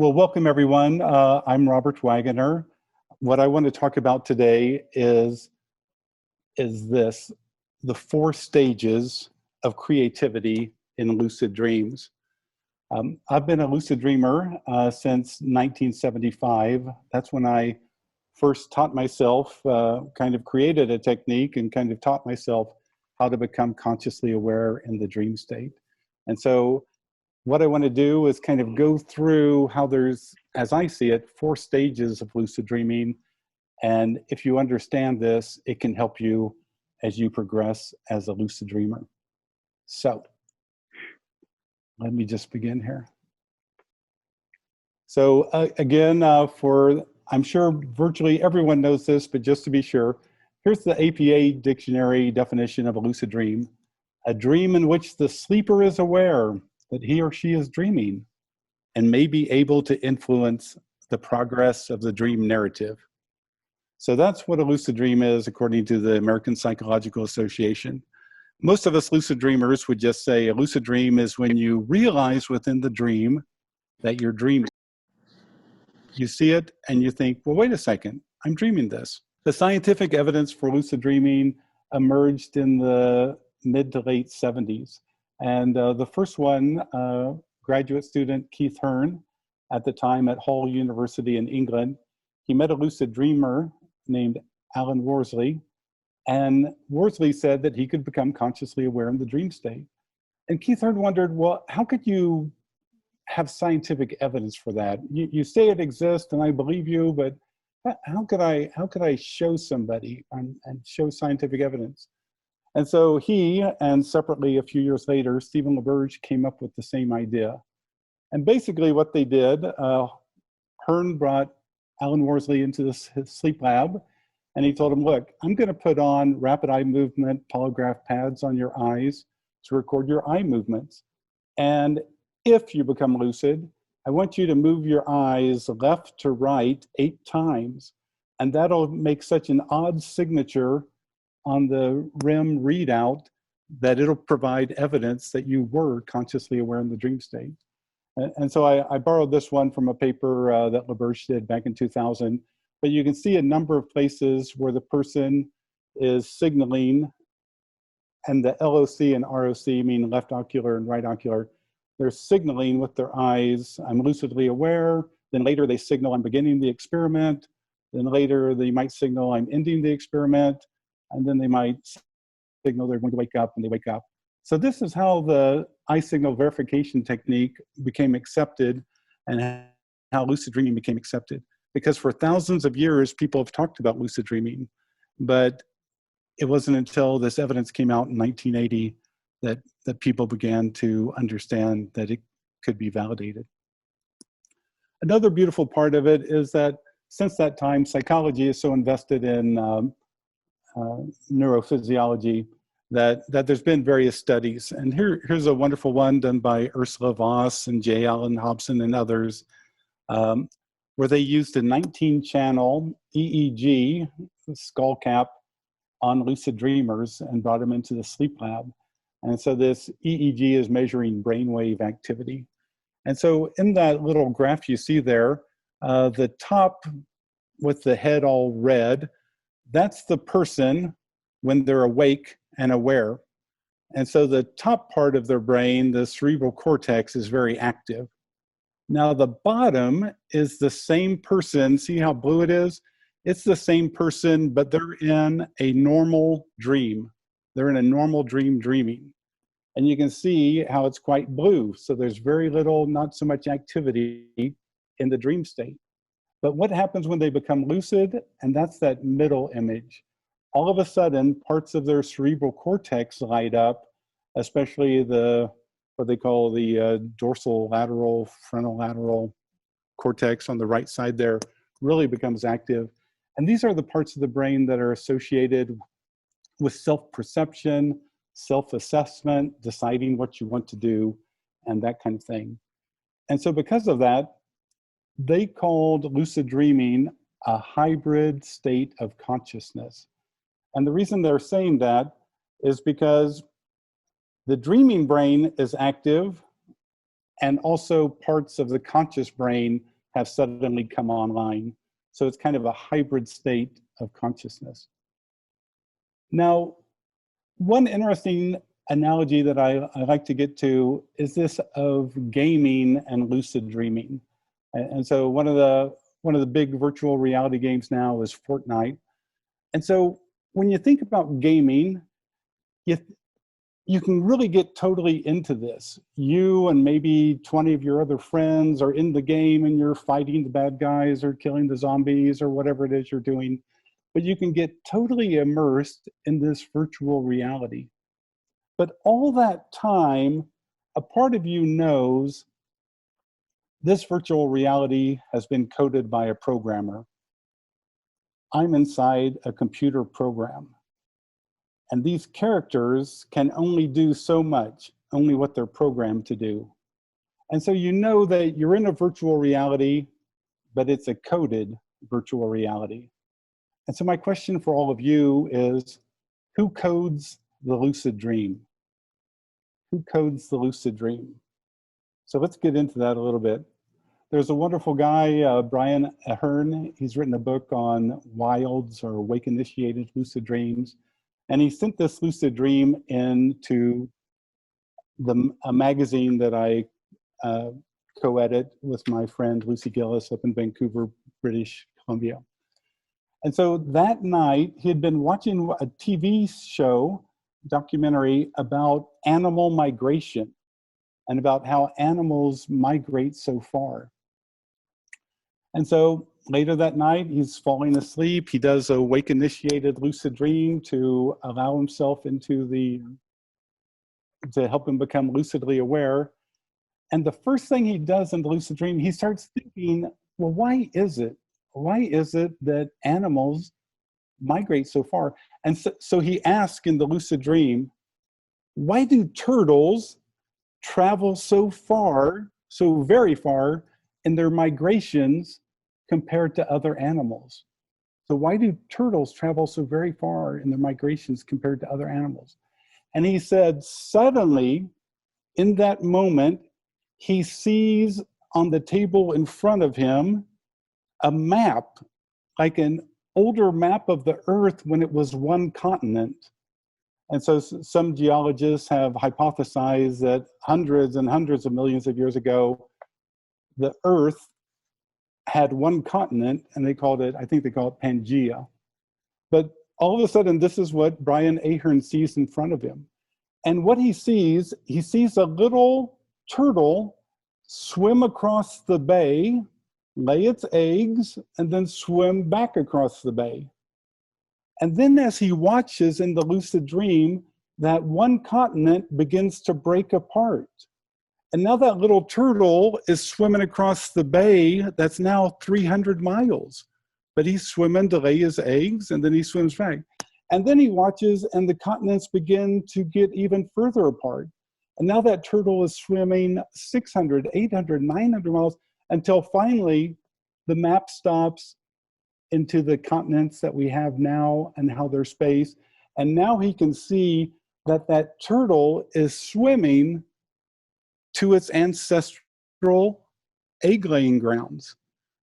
Well, welcome everyone. I'm Robert Waggoner. What I want to talk about today is the 4 stages of creativity in lucid dreams. I've been a lucid dreamer since 1975. That's when I first taught myself, kind of created a technique and kind of taught myself how to become consciously aware in the dream state. And so what I want to do is kind of go through how there's, as I see it, 4 stages of lucid dreaming. And if you understand this, it can help you as you progress as a lucid dreamer. So let me just begin here. So again, I'm sure virtually everyone knows this, but just to be sure, here's the APA dictionary definition of a lucid dream. A dream in which the sleeper is aware that he or she is dreaming and may be able to influence the progress of the dream narrative. So that's what a lucid dream is, according to the American Psychological Association. Most of us lucid dreamers would just say a lucid dream is when you realize within the dream that you're dreaming. You see it and you think, well, wait a second, I'm dreaming this. The scientific evidence for lucid dreaming emerged in the mid to late 70s. And the first one, graduate student Keith Hearne, at the time at Hull University in England, he met a lucid dreamer named Alan Worsley, and Worsley said that he could become consciously aware in the dream state. And Keith Hearne wondered, well, how could you have scientific evidence for that? You say it exists, and I believe you, but how could I show somebody and show scientific evidence? And so he, and separately a few years later, Stephen LaBerge came up with the same idea. And basically what they did, Hearne brought Alan Worsley into his sleep lab, and he told him, look, I'm going to put on rapid eye movement polygraph pads on your eyes to record your eye movements. And if you become lucid, I want you to move your eyes left to right 8 times. And that'll make such an odd signature on the REM readout that it'll provide evidence that you were consciously aware in the dream state. And so I borrowed this one from a paper that LaBerge did back in 2000, but you can see a number of places where the person is signaling, and the LOC and ROC mean left ocular and right ocular. They're signaling with their eyes, I'm lucidly aware. Then later they signal, I'm beginning the experiment. Then later they might signal, I'm ending the experiment. And then they might signal they're going to wake up, and they wake up. So this is how the eye signal verification technique became accepted and how lucid dreaming became accepted. Because for thousands of years, people have talked about lucid dreaming, but it wasn't until this evidence came out in 1980 that people began to understand that it could be validated. Another beautiful part of it is that since that time, psychology is so invested in neurophysiology that there's been various studies. And here's a wonderful one done by Ursula Voss and J. Allen Hobson and others, where they used a 19-channel EEG skull cap on lucid dreamers and brought them into the sleep lab. And so this EEG is measuring brainwave activity. And so in that little graph you see there, the top with the head all red, that's the person when they're awake and aware. And so the top part of their brain, the cerebral cortex, is very active. Now the bottom is the same person. See how blue it is? It's the same person, but they're in a normal dream. They're in a normal dream dreaming. And you can see how it's quite blue. So there's very little, not so much activity in the dream state. But what happens when they become lucid? And that's that middle image. All of a sudden, parts of their cerebral cortex light up, especially what they call the dorsal lateral, frontal lateral cortex on the right side there really becomes active. And these are the parts of the brain that are associated with self-perception, self-assessment, deciding what you want to do, and that kind of thing. And so because of that, they called lucid dreaming a hybrid state of consciousness. And the reason they're saying that is because the dreaming brain is active and also parts of the conscious brain have suddenly come online. So it's kind of a hybrid state of consciousness. Now, one interesting analogy that I like to get to is this of gaming and lucid dreaming. And so one of the big virtual reality games now is Fortnite. And so when you think about gaming, you can really get totally into this. You and maybe 20 of your other friends are in the game and you're fighting the bad guys or killing the zombies or whatever it is you're doing. But you can get totally immersed in this virtual reality. But all that time, a part of you knows this virtual reality has been coded by a programmer. I'm inside a computer program. And these characters can only do so much, only what they're programmed to do. And so you know that you're in a virtual reality, but it's a coded virtual reality. And so my question for all of you is, who codes the lucid dream? Who codes the lucid dream? So let's get into that a little bit. There's a wonderful guy, Brian Hearne. He's written a book on wilds or wake-initiated lucid dreams. And he sent this lucid dream into a magazine that I co-edit with my friend Lucy Gillis up in Vancouver, British Columbia. And so that night, he had been watching a TV show, documentary about animal migration and about how animals migrate so far. And so later that night, he's falling asleep. He does a wake-initiated lucid dream to allow himself to help him become lucidly aware. And the first thing he does in the lucid dream, he starts thinking, well, why is it that animals migrate so far? And so he asks in the lucid dream, why do turtles travel so far, so very far in their migrations compared to other animals? So why do turtles travel so very far in their migrations compared to other animals? And he said, suddenly, in that moment, he sees on the table in front of him a map, like an older map of the Earth when it was one continent. And so some geologists have hypothesized that hundreds and hundreds of millions of years ago, the Earth had one continent, and they called it, I think they call it Pangea. But all of a sudden, this is what Brian Hearne sees in front of him. And what he sees a little turtle swim across the bay, lay its eggs, and then swim back across the bay. And then as he watches in the lucid dream, that one continent begins to break apart. And now that little turtle is swimming across the bay that's now 300 miles. But he's swimming to lay his eggs, and then he swims back. And then he watches, and the continents begin to get even further apart. And now that turtle is swimming 600, 800, 900 miles, until finally the map stops into the continents that we have now and how they're spaced. And now he can see that that turtle is swimming to its ancestral egg-laying grounds.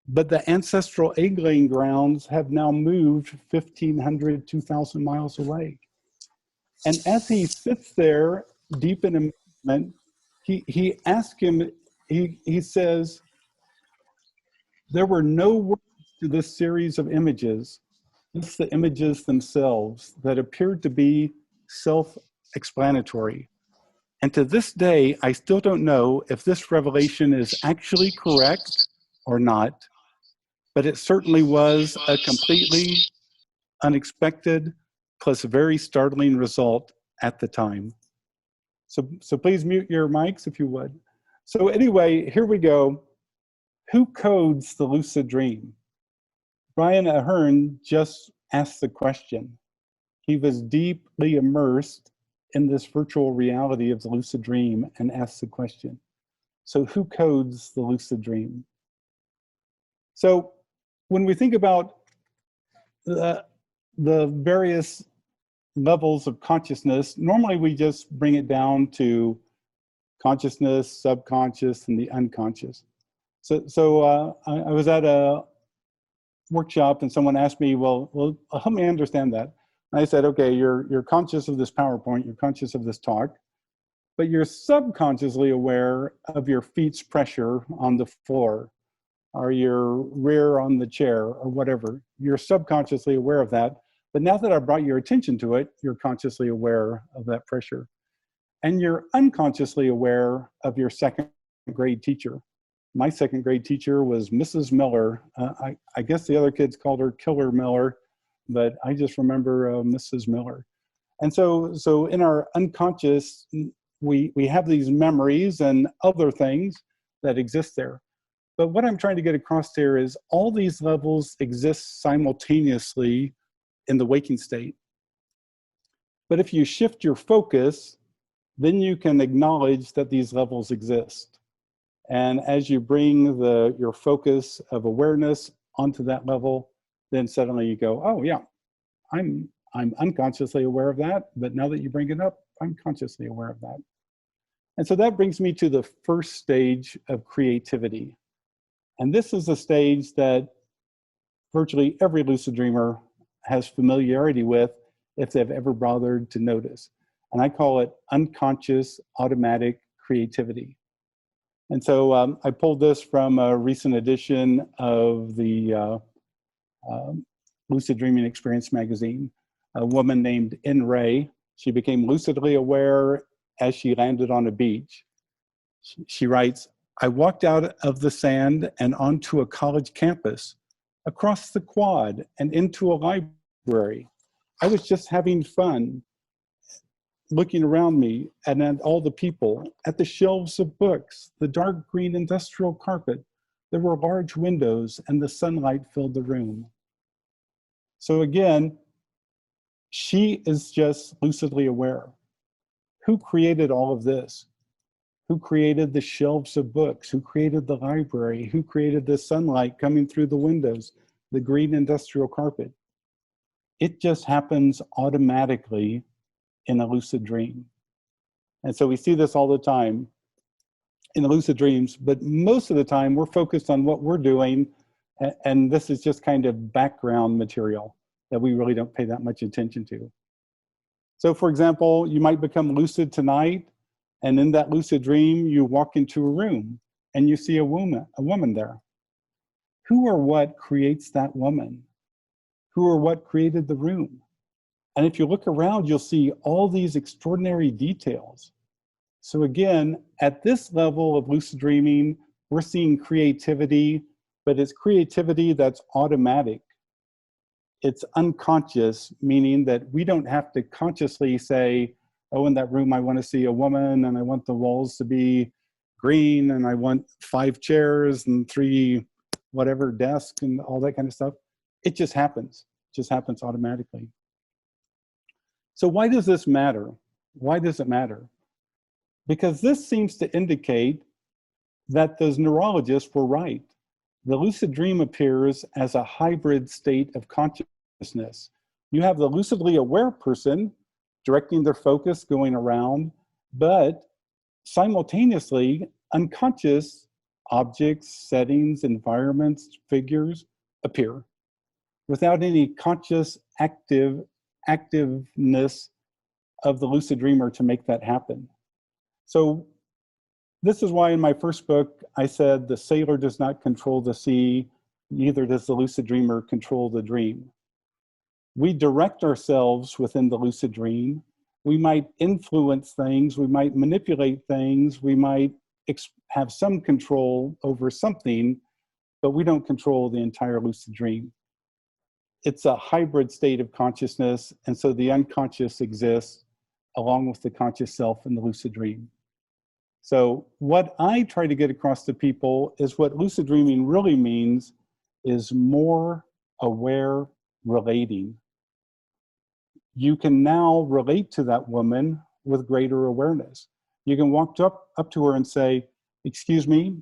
But the ancestral egg-laying grounds have now moved 1,500, 2,000 miles away. And as he sits there, deep in amazement, he asks him, he says, there were no words to this series of images, just the images themselves that appeared to be self-explanatory. And to this day, I still don't know if this revelation is actually correct or not, but it certainly was a completely unexpected plus very startling result at the time. So please mute your mics if you would. So anyway, here we go. Who codes the lucid dream? Brian Hearne just asked the question. He was deeply immersed in this virtual reality of the lucid dream and asked the question. So who codes the lucid dream? So when we think about the various levels of consciousness, normally we just bring it down to consciousness, subconscious, and the unconscious. So I was at a workshop and someone asked me, well, help me understand that. And I said, okay, you're conscious of this PowerPoint, you're conscious of this talk, but you're subconsciously aware of your feet's pressure on the floor or your rear on the chair or whatever. You're subconsciously aware of that. But now that I brought your attention to it, you're consciously aware of that pressure. And you're unconsciously aware of your second grade teacher. My second grade teacher was Mrs. Miller. I guess the other kids called her Killer Miller, but I just remember Mrs. Miller. And so in our unconscious, we have these memories and other things that exist there. But what I'm trying to get across here is all these levels exist simultaneously in the waking state. But if you shift your focus, then you can acknowledge that these levels exist. And as you bring your focus of awareness onto that level, then suddenly you go, oh yeah, I'm unconsciously aware of that, but now that you bring it up, I'm consciously aware of that. And so that brings me to the first stage of creativity. And this is a stage that virtually every lucid dreamer has familiarity with if they've ever bothered to notice. And I call it unconscious automatic creativity. And so I pulled this from a recent edition of the Lucid Dreaming Experience magazine. A woman named N. Ray, she became lucidly aware as she landed on a beach. She writes, I walked out of the sand and onto a college campus, across the quad and into a library. I was just having fun, looking around me and at all the people, at the shelves of books, the dark green industrial carpet. There were large windows and the sunlight filled the room. So again, she is just lucidly aware. Who created all of this? Who created the shelves of books? Who created the library? Who created the sunlight coming through the windows, the green industrial carpet? It just happens automatically in a lucid dream. And so we see this all the time in the lucid dreams, but most of the time we're focused on what we're doing, and this is just kind of background material that we really don't pay that much attention to. So for example, you might become lucid tonight, and in that lucid dream, you walk into a room and you see a woman there. Who or what creates that woman? Who or what created the room? And if you look around, you'll see all these extraordinary details. So again, at this level of lucid dreaming, we're seeing creativity, but it's creativity that's automatic. It's unconscious, meaning that we don't have to consciously say, oh, in that room, I want to see a woman and I want the walls to be green and I want 5 chairs and 3 whatever desks and all that kind of stuff. It just happens. It just happens automatically. So why does this matter? Why does it matter? Because this seems to indicate that those neurologists were right. The lucid dream appears as a hybrid state of consciousness. You have the lucidly aware person directing their focus going around, but simultaneously unconscious objects, settings, environments, figures appear without any conscious activeness of the lucid dreamer to make that happen. So this is why in my first book, I said the sailor does not control the sea, neither does the lucid dreamer control the dream. We direct ourselves within the lucid dream. We might influence things, we might manipulate things, we might have some control over something, but we don't control the entire lucid dream. It's a hybrid state of consciousness, and so the unconscious exists along with the conscious self in the lucid dream. So what I try to get across to people is what lucid dreaming really means is more aware relating. You can now relate to that woman with greater awareness. You can walk up to her and say, excuse me,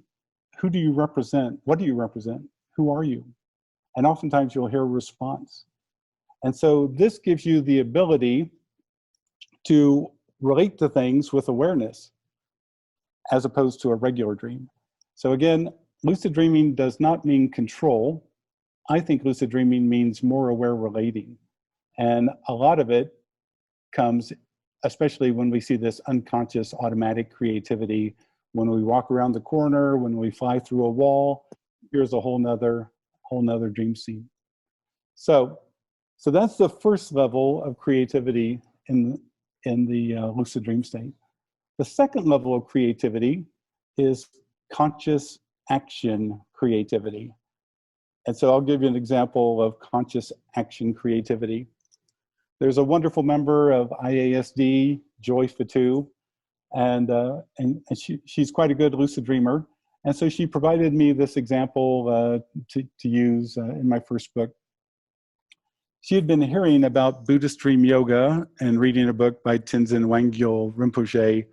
who do you represent? What do you represent? Who are you? And oftentimes you'll hear a response. And so this gives you the ability to relate to things with awareness. as opposed to a regular dream. So again, lucid dreaming does not mean control. I think lucid dreaming means more aware relating. And a lot of it comes, especially when we see this unconscious automatic creativity, when we walk around the corner, when we fly through a wall, here's a whole nother dream scene. So that's the first level of creativity in the lucid dream state. The second level of creativity is conscious action creativity. And so I'll give you an example of conscious action creativity. There's a wonderful member of IASD, Joy Fatu, and she's quite a good lucid dreamer. And so she provided me this example to use in my first book. She had been hearing about Buddhist dream yoga and reading a book by Tenzin Wangyal Rinpoche,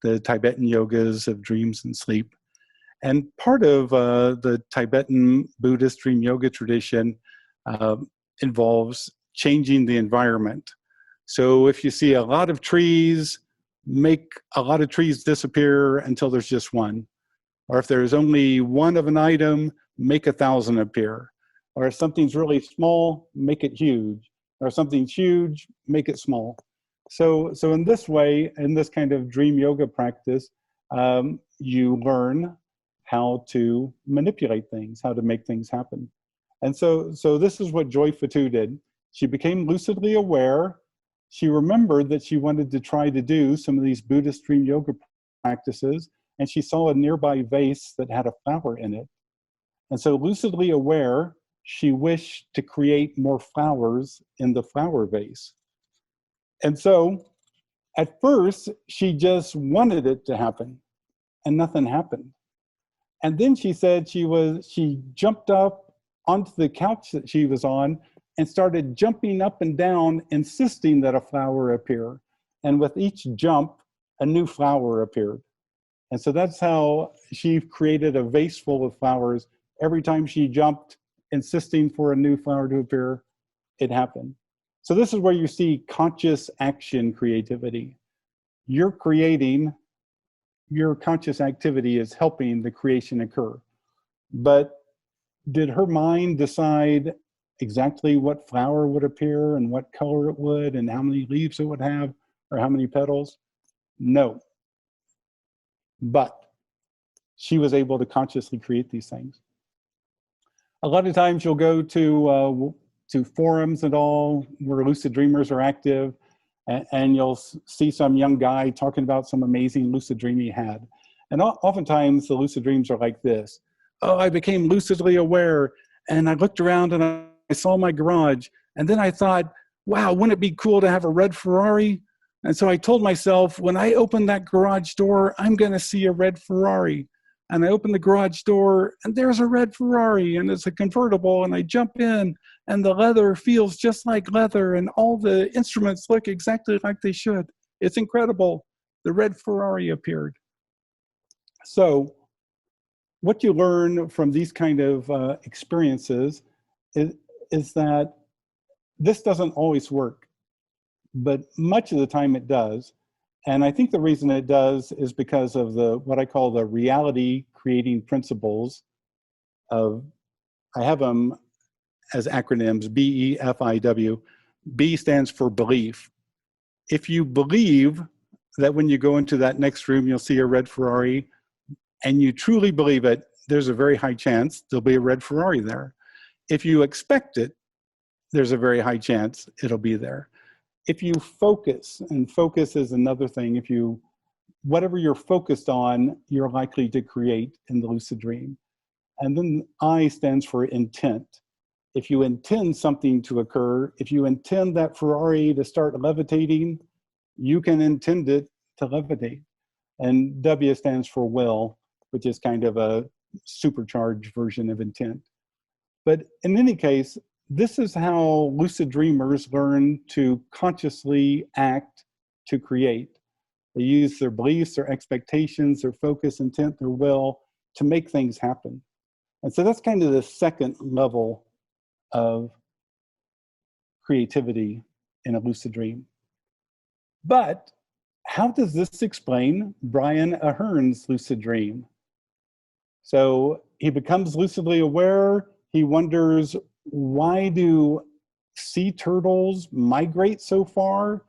The Tibetan Yogas of Dreams and Sleep. And part of the Tibetan Buddhist dream yoga tradition involves changing the environment. So if you see a lot of trees, make a lot of trees disappear until there's just one. Or if there's only one of an item, make 1,000 appear. Or if something's really small, make it huge. Or if something's huge, make it small. So in this way, in this kind of dream yoga practice, you learn how to manipulate things, how to make things happen. And so this is what Joy Fatu did. She became lucidly aware. She remembered that she wanted to try to do some of these Buddhist dream yoga practices, and she saw a nearby vase that had a flower in it. And so lucidly aware, she wished to create more flowers in the flower vase. And so at first, she just wanted it to happen, and nothing happened. And then she said she jumped up onto the couch that she was on and started jumping up and down, insisting that a flower appear. And with each jump, a new flower appeared. And so that's how she created a vase full of flowers. Every time she jumped, insisting for a new flower to appear, it happened. So this is where you see conscious action creativity. You're creating, your conscious activity is helping the creation occur. But did her mind decide exactly what flower would appear and what color it would and how many leaves it would have or how many petals? No. But she was able to consciously create these things. A lot of times you'll go to forums and all where lucid dreamers are active, and you'll see some young guy talking about some amazing lucid dream he had. And oftentimes the lucid dreams are like this. Oh, I became lucidly aware, and I looked around and I saw my garage, and then I thought, wow, wouldn't it be cool to have a red Ferrari? And so I told myself, when I open that garage door, I'm going to see a red Ferrari. And I open the garage door, and there's a red Ferrari, and it's a convertible, and I jump in, and the leather feels just like leather, and all the instruments look exactly like they should. It's incredible. The red Ferrari appeared. So what you learn from these kind of experiences is that this doesn't always work, but much of the time it does. And I think the reason it does is because of what I call the reality creating principles of, I have them as acronyms, BEFIW. B stands for belief. If you believe that when you go into that next room, you'll see a red Ferrari, and you truly believe it, there's a very high chance there'll be a red Ferrari there. If you expect it, there's a very high chance it'll be there. If you focus, and focus is another thing, whatever you're focused on, you're likely to create in the lucid dream. And then I stands for intent. If you intend something to occur, if you intend that Ferrari to start levitating, you can intend it to levitate. And W stands for will, which is kind of a supercharged version of intent. But in any case, this is how lucid dreamers learn to consciously act to create. They use their beliefs, their expectations, their focus, intent, their will to make things happen. And so that's kind of the second level of creativity in a lucid dream. But how does this explain Brian Hearne's lucid dream? So he becomes lucidly aware. He wonders, why do sea turtles migrate so far?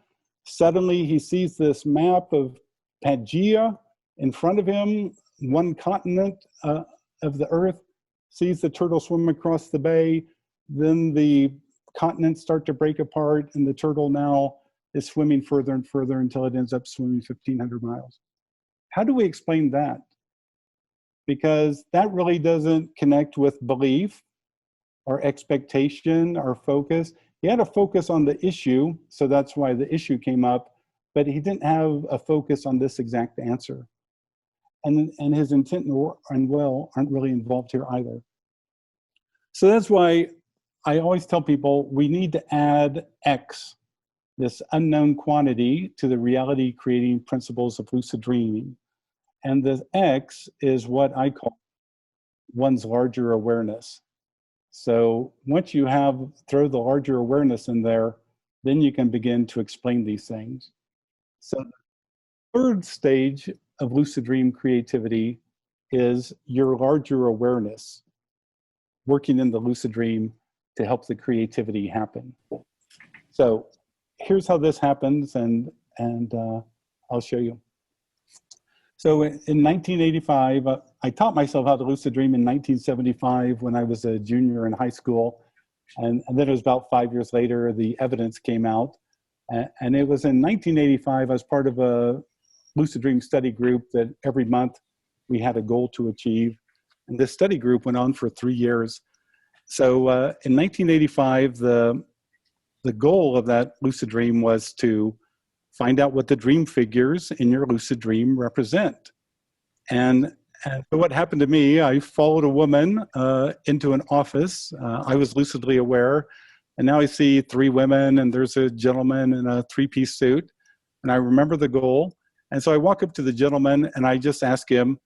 Suddenly he sees this map of Pangaea in front of him, one continent of the Earth, sees the turtle swim across the bay. Then the continents start to break apart, and the turtle now is swimming further and further until it ends up swimming 1,500 miles. How do we explain that? Because that really doesn't connect with belief or expectation or focus. He had a focus on the issue, so that's why the issue came up, but he didn't have a focus on this exact answer. And his intent and will aren't really involved here either. So that's why I always tell people we need to add X, this unknown quantity, to the reality creating principles of lucid dreaming. And the X is what I call one's larger awareness. So once you throw the larger awareness in there, then you can begin to explain these things. So the third stage of lucid dream creativity is your larger awareness, working in the lucid dream to help the creativity happen. So here's how this happens, and I'll show you. So in 1985, I taught myself how to lucid dream in 1975 when I was a junior in high school. And then it was about 5 years later, the evidence came out. And it was in 1985, I was part of a lucid dream study group that every month we had a goal to achieve. And this study group went on for 3 years. So in 1985, the goal of that lucid dream was to find out what the dream figures in your lucid dream represent. And so what happened to me, I followed a woman into an office. I was lucidly aware, and now I see 3 women, and there's a gentleman in a 3-piece suit, and I remember the goal. And so I walk up to the gentleman, and I just ask him,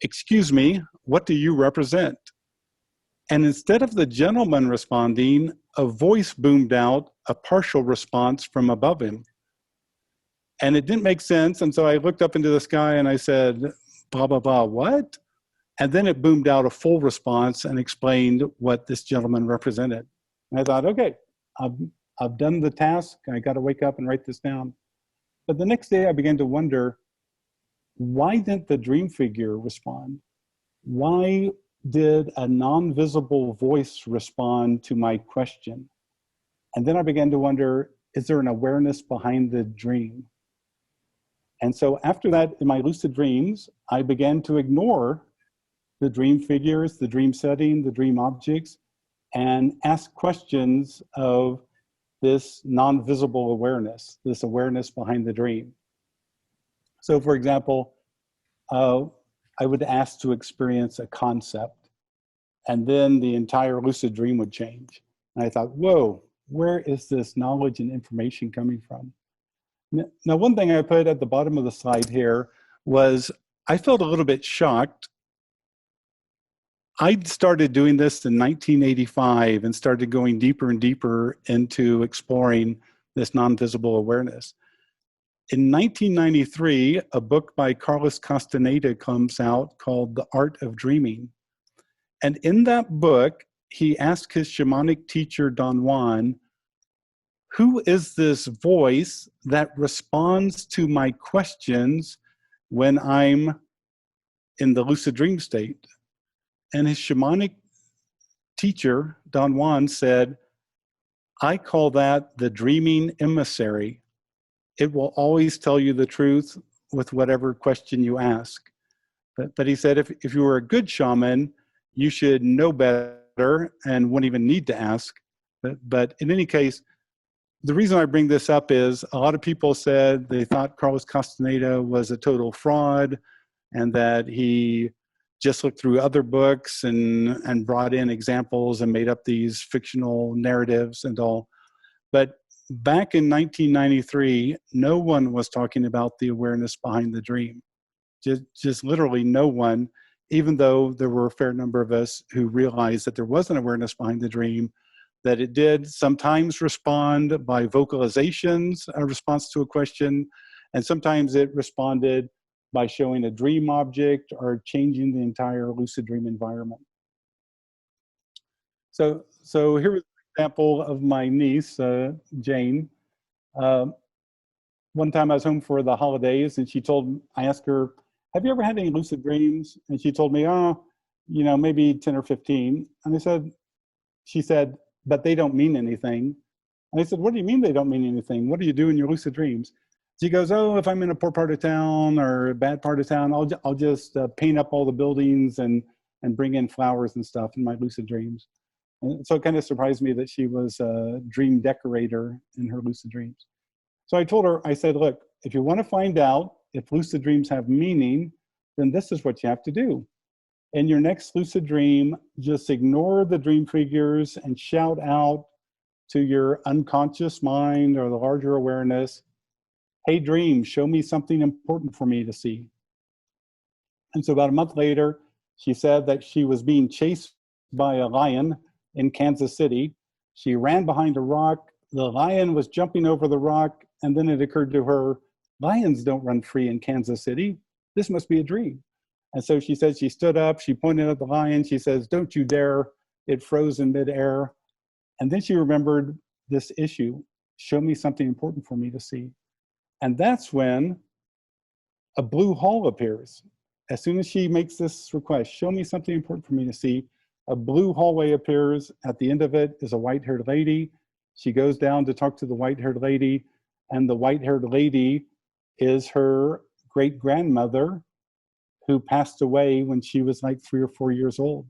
"Excuse me, what do you represent?" And instead of the gentleman responding, a voice boomed out a partial response from above him. And it didn't make sense. And so I looked up into the sky and I said, blah, blah, blah, what? And then it boomed out a full response and explained what this gentleman represented. And I thought, okay, I've done the task. I got to wake up and write this down. But the next day I began to wonder, why didn't the dream figure respond? Why did a non-visible voice respond to my question? And then I began to wonder, is there an awareness behind the dream? And so after that, in my lucid dreams, I began to ignore the dream figures, the dream setting, the dream objects, and ask questions of this non-visible awareness, this awareness behind the dream. So for example, I would ask to experience a concept, and then the entire lucid dream would change. And I thought, whoa, where is this knowledge and information coming from? Now, one thing I put at the bottom of the slide here was I felt a little bit shocked. I started doing this in 1985 and started going deeper and deeper into exploring this non-visible awareness. In 1993, a book by Carlos Castaneda comes out called The Art of Dreaming. And in that book, he asked his shamanic teacher, Don Juan, who is this voice that responds to my questions when I'm in the lucid dream state? And his shamanic teacher, Don Juan, said, I call that the dreaming emissary. It will always tell you the truth with whatever question you ask. But he said, if you were a good shaman, you should know better and wouldn't even need to ask. But in any case, the reason I bring this up is a lot of people said they thought Carlos Castaneda was a total fraud and that he just looked through other books and brought in examples and made up these fictional narratives and all. But back in 1993, no one was talking about the awareness behind the dream. Just literally no one, even though there were a fair number of us who realized that there was an awareness behind the dream, that it did sometimes respond by vocalizations, a response to a question, And sometimes it responded by showing a dream object or changing the entire lucid dream environment. So here was an example of my niece, Jane. One time I was home for the holidays and I asked her, have you ever had any lucid dreams? And she told me, oh, you know, maybe 10 or 15. And she said, but they don't mean anything. And I said, what do you mean they don't mean anything? What do you do in your lucid dreams? She goes, oh, if I'm in a poor part of town or a bad part of town, I'll just paint up all the buildings and bring in flowers and stuff in my lucid dreams. And so it kind of surprised me that she was a dream decorator in her lucid dreams. So I told her, I said, look, if you want to find out if lucid dreams have meaning, then this is what you have to do. In your next lucid dream, just ignore the dream figures and shout out to your unconscious mind or the larger awareness, hey, dream, show me something important for me to see. And so about a month later, she said that she was being chased by a lion in Kansas City. She ran behind a rock. The lion was jumping over the rock, and then it occurred to her, lions don't run free in Kansas City. This must be a dream. And so she said she stood up, she pointed at the lion, she says, don't you dare. It froze in midair. And then she remembered this issue, show me something important for me to see. And that's when a blue hall appears. As soon as she makes this request, show me something important for me to see, a blue hallway appears. At the end of it is a white-haired lady. She goes down to talk to the white-haired lady, and the white-haired lady is her great-grandmother who passed away when she was like 3 or 4 years old.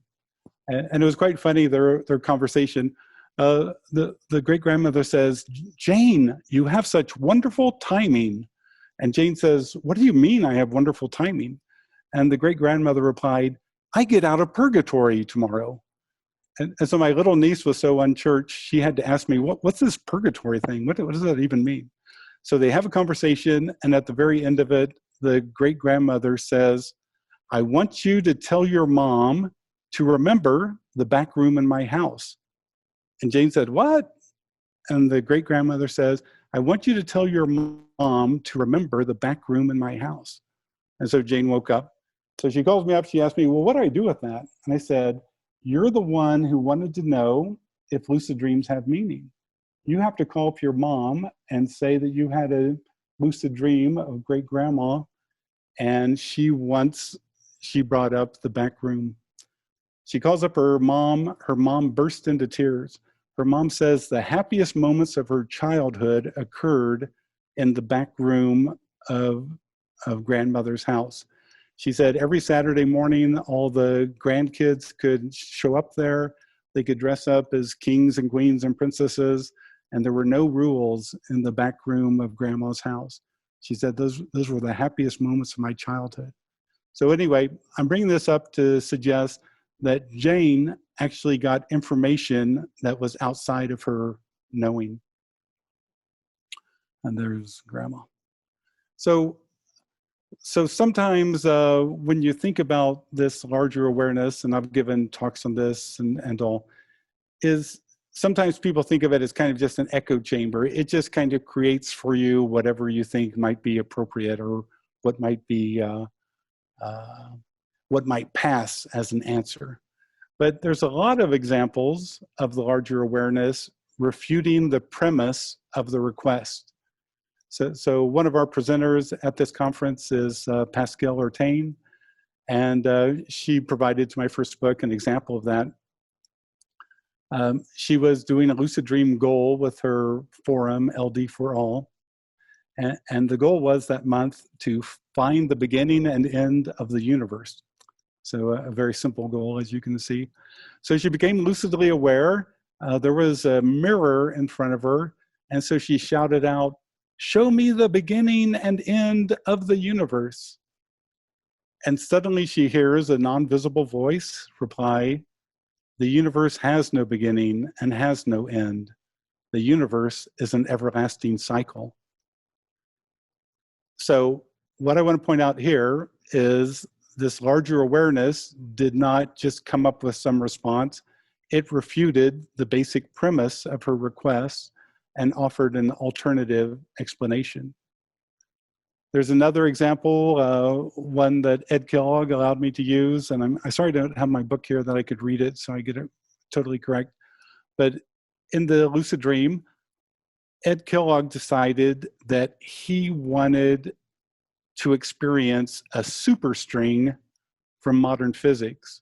And it was quite funny, their conversation. The great-grandmother says, Jane, you have such wonderful timing. And Jane says, what do you mean I have wonderful timing? And the great-grandmother replied, I get out of purgatory tomorrow. And so my little niece was so unchurched, she had to ask me, what's this purgatory thing? What does that even mean? So they have a conversation, and at the very end of it, the great-grandmother says, I want you to tell your mom to remember the back room in my house. And Jane said, what? And the great-grandmother says, I want you to tell your mom to remember the back room in my house. And so Jane woke up. So she calls me up, she asked me, well, what do I do with that? And I said, you're the one who wanted to know if lucid dreams have meaning. You have to call up your mom and say that you had a lucid dream of great-grandma, and she brought up the back room. She calls up her mom burst into tears. Her mom says the happiest moments of her childhood occurred in the back room of grandmother's house. She said every Saturday morning, all the grandkids could show up there. They could dress up as kings and queens and princesses, and there were no rules in the back room of grandma's house. She said those were the happiest moments of my childhood. So anyway, I'm bringing this up to suggest that Jane actually got information that was outside of her knowing. And there's grandma. So sometimes when you think about this larger awareness, and I've given talks on this and all, is sometimes people think of it as kind of just an echo chamber. It just kind of creates for you whatever you think might be appropriate or what might be, what might pass as an answer. But there's a lot of examples of the larger awareness refuting the premise of the request. So one of our presenters at this conference is Pascal Ortain, and she provided to my first book an example of that. She was doing a lucid dream goal with her forum, LD for All, and the goal was that month to find the beginning and end of the universe. So a very simple goal, as you can see. So she became lucidly aware. There was a mirror in front of her, and so she shouted out, show me the beginning and end of the universe. And suddenly she hears a non-visible voice reply, the universe has no beginning and has no end. The universe is an everlasting cycle. So what I want to point out here is this larger awareness did not just come up with some response. It refuted the basic premise of her request and offered an alternative explanation. There's another example, one that Ed Kellogg allowed me to use, and I'm sorry I don't have my book here that I could read it so I get it totally correct. But in the lucid dream, Ed Kellogg decided that he wanted to experience a superstring from modern physics.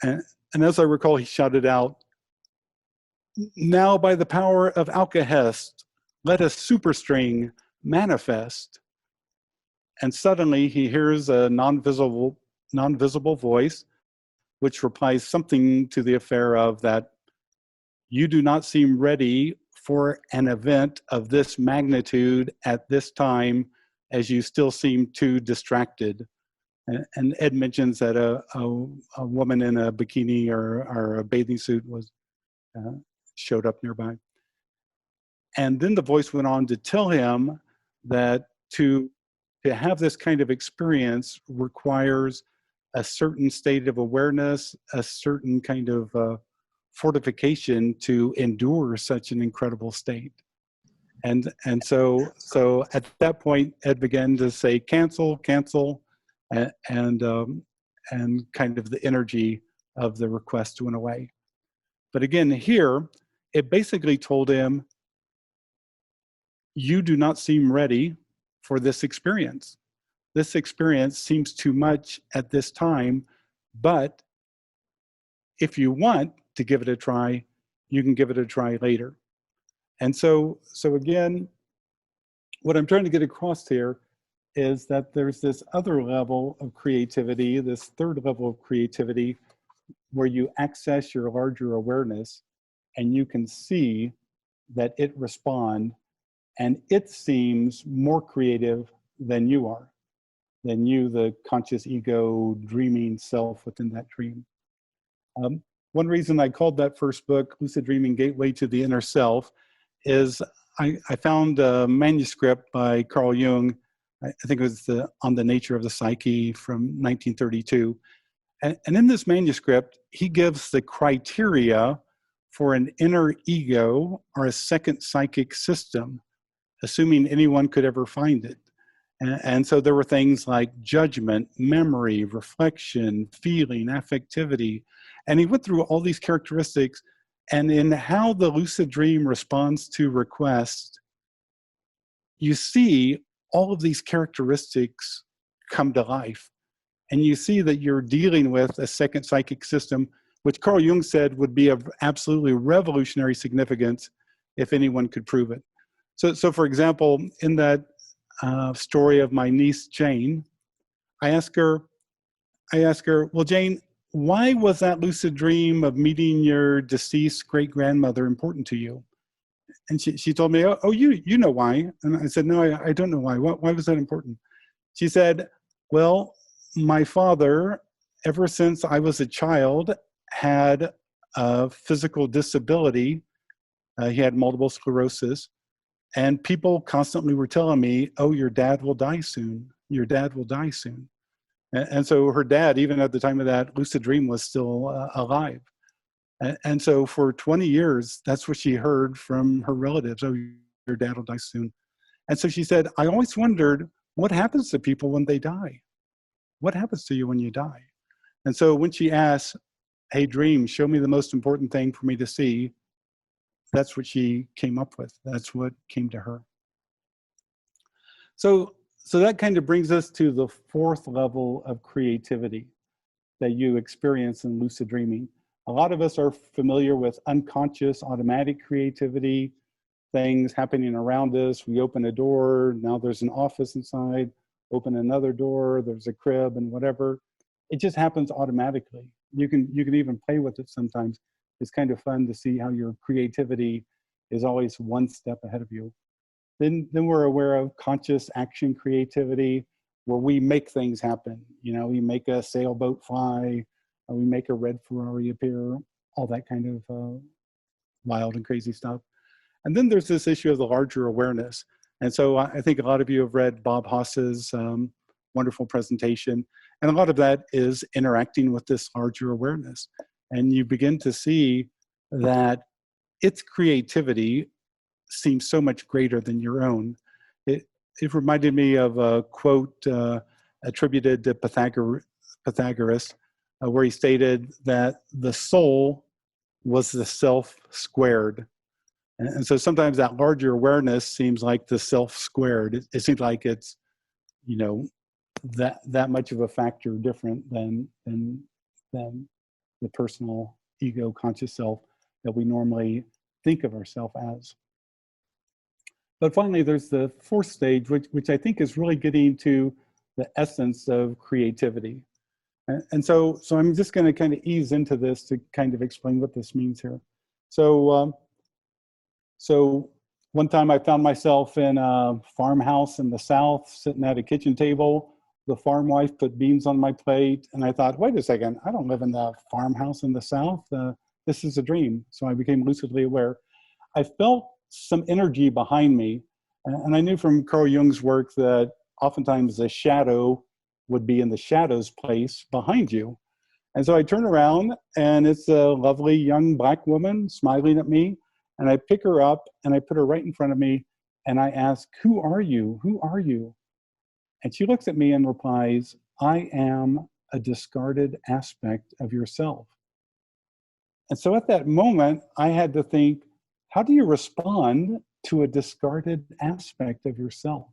And as I recall, he shouted out, "Now by the power of Alcahest, let a superstring manifest." And suddenly he hears a non-visible voice, which replies something to the affair of that, "You do not seem ready for an event of this magnitude at this time, as you still seem too distracted." And Ed mentions that a woman in a bikini or a bathing suit was showed up nearby. And then the voice went on to tell him that to have this kind of experience requires a certain state of awareness, a certain kind of fortification to endure such an incredible state. And so at that point, Ed began to say, cancel, cancel, and kind of the energy of the request went away. But again, here, it basically told him, you do not seem ready for this experience. This experience seems too much at this time, but if you want to give it a try, you can give it a try later. And so again, what I'm trying to get across here is that there's this other level of creativity, this third level of creativity, where you access your larger awareness and you can see that it responds, and it seems more creative than you are, than you, the conscious ego, dreaming self within that dream. One reason I called that first book, Lucid Dreaming Gateway to the Inner Self, is I found a manuscript by Carl Jung, I think it was On the Nature of the Psyche from 1932. And in this manuscript, he gives the criteria for an inner ego or a second psychic system, assuming anyone could ever find it. And so there were things like judgment, memory, reflection, feeling, affectivity. And he went through all these characteristics, and in how the lucid dream responds to requests, you see all of these characteristics come to life. And you see that you're dealing with a second psychic system, which Carl Jung said would be of absolutely revolutionary significance if anyone could prove it. So for example, in that story of my niece, Jane, I ask her, well, Jane, why was that lucid dream of meeting your deceased great-grandmother important to you? And she told me, oh, you know why. And I said, no, I don't know why. Why was that important? She said, well, my father, ever since I was a child, had a physical disability. He had multiple sclerosis. And people constantly were telling me, oh, your dad will die soon. Your dad will die soon. And so her dad, even at the time of that lucid dream, was still alive. And so for 20 years, that's what she heard from her relatives. Oh, your dad will die soon. And so she said, I always wondered, what happens to people when they die? What happens to you when you die? And so when she asked, hey, dream, show me the most important thing for me to see, that's what she came up with. That's what came to her. So that kind of brings us to the fourth level of creativity that you experience in lucid dreaming. A lot of us are familiar with unconscious automatic creativity, things happening around us. We open a door, now there's an office inside, open another door, there's a crib and whatever. It just happens automatically. You can even play with it sometimes. It's kind of fun to see how your creativity is always one step ahead of you. Then we're aware of conscious action creativity, where we make things happen. You know, we make a sailboat fly, or we make a red Ferrari appear, all that kind of wild and crazy stuff. And then there's this issue of the larger awareness. And so I think a lot of you have read Bob Haas's wonderful presentation. And a lot of that is interacting with this larger awareness. And you begin to see that its creativity seems so much greater than your own. it reminded me of a quote attributed to Pythagoras, where he stated that the soul was the self squared. And so sometimes that larger awareness seems like the self squared. It seems like it's, you know, that much of a factor different than the personal ego conscious self that we normally think of ourselves as. But finally, there's the fourth stage, which I think is really getting to the essence of creativity. And so I'm just going to kind of ease into this to kind of explain what this means here. So one time I found myself in a farmhouse in the South, sitting at a kitchen table. The farm wife put beans on my plate, and I thought, wait a second, I don't live in the farmhouse in the South. This is a dream. So I became lucidly aware. I felt some energy behind me, and I knew from Carl Jung's work that oftentimes the shadow would be in the shadow's place behind you. And so I turn around, and it's a lovely young Black woman smiling at me, and I pick her up, and I put her right in front of me, and I ask, who are you? Who are you? And she looks at me and replies, I am a discarded aspect of yourself. And so at that moment, I had to think, how do you respond to a discarded aspect of yourself?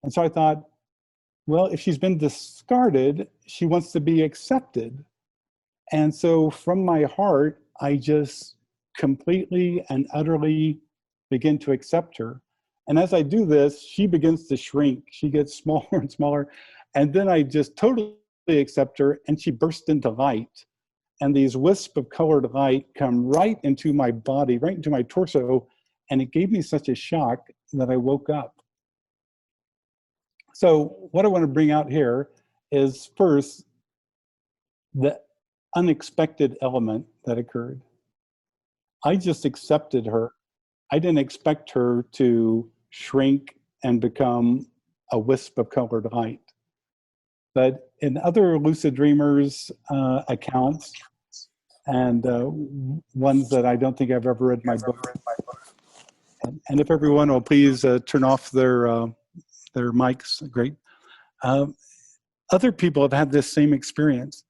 And so I thought, well, if she's been discarded, she wants to be accepted. And so from my heart, I just completely and utterly begin to accept her. And as I do this, she begins to shrink. She gets smaller and smaller. And then I just totally accept her, and she bursts into light. And these wisps of colored light come right into my body, right into my torso. And it gave me such a shock that I woke up. So what I want to bring out here is first, the unexpected element that occurred. I just accepted her. I didn't expect her to shrink and become a wisp of colored light. But in other lucid dreamers' accounts, and ones that I don't think I've ever read my book, and if everyone will please turn off their mics, great. Other people have had this same experience.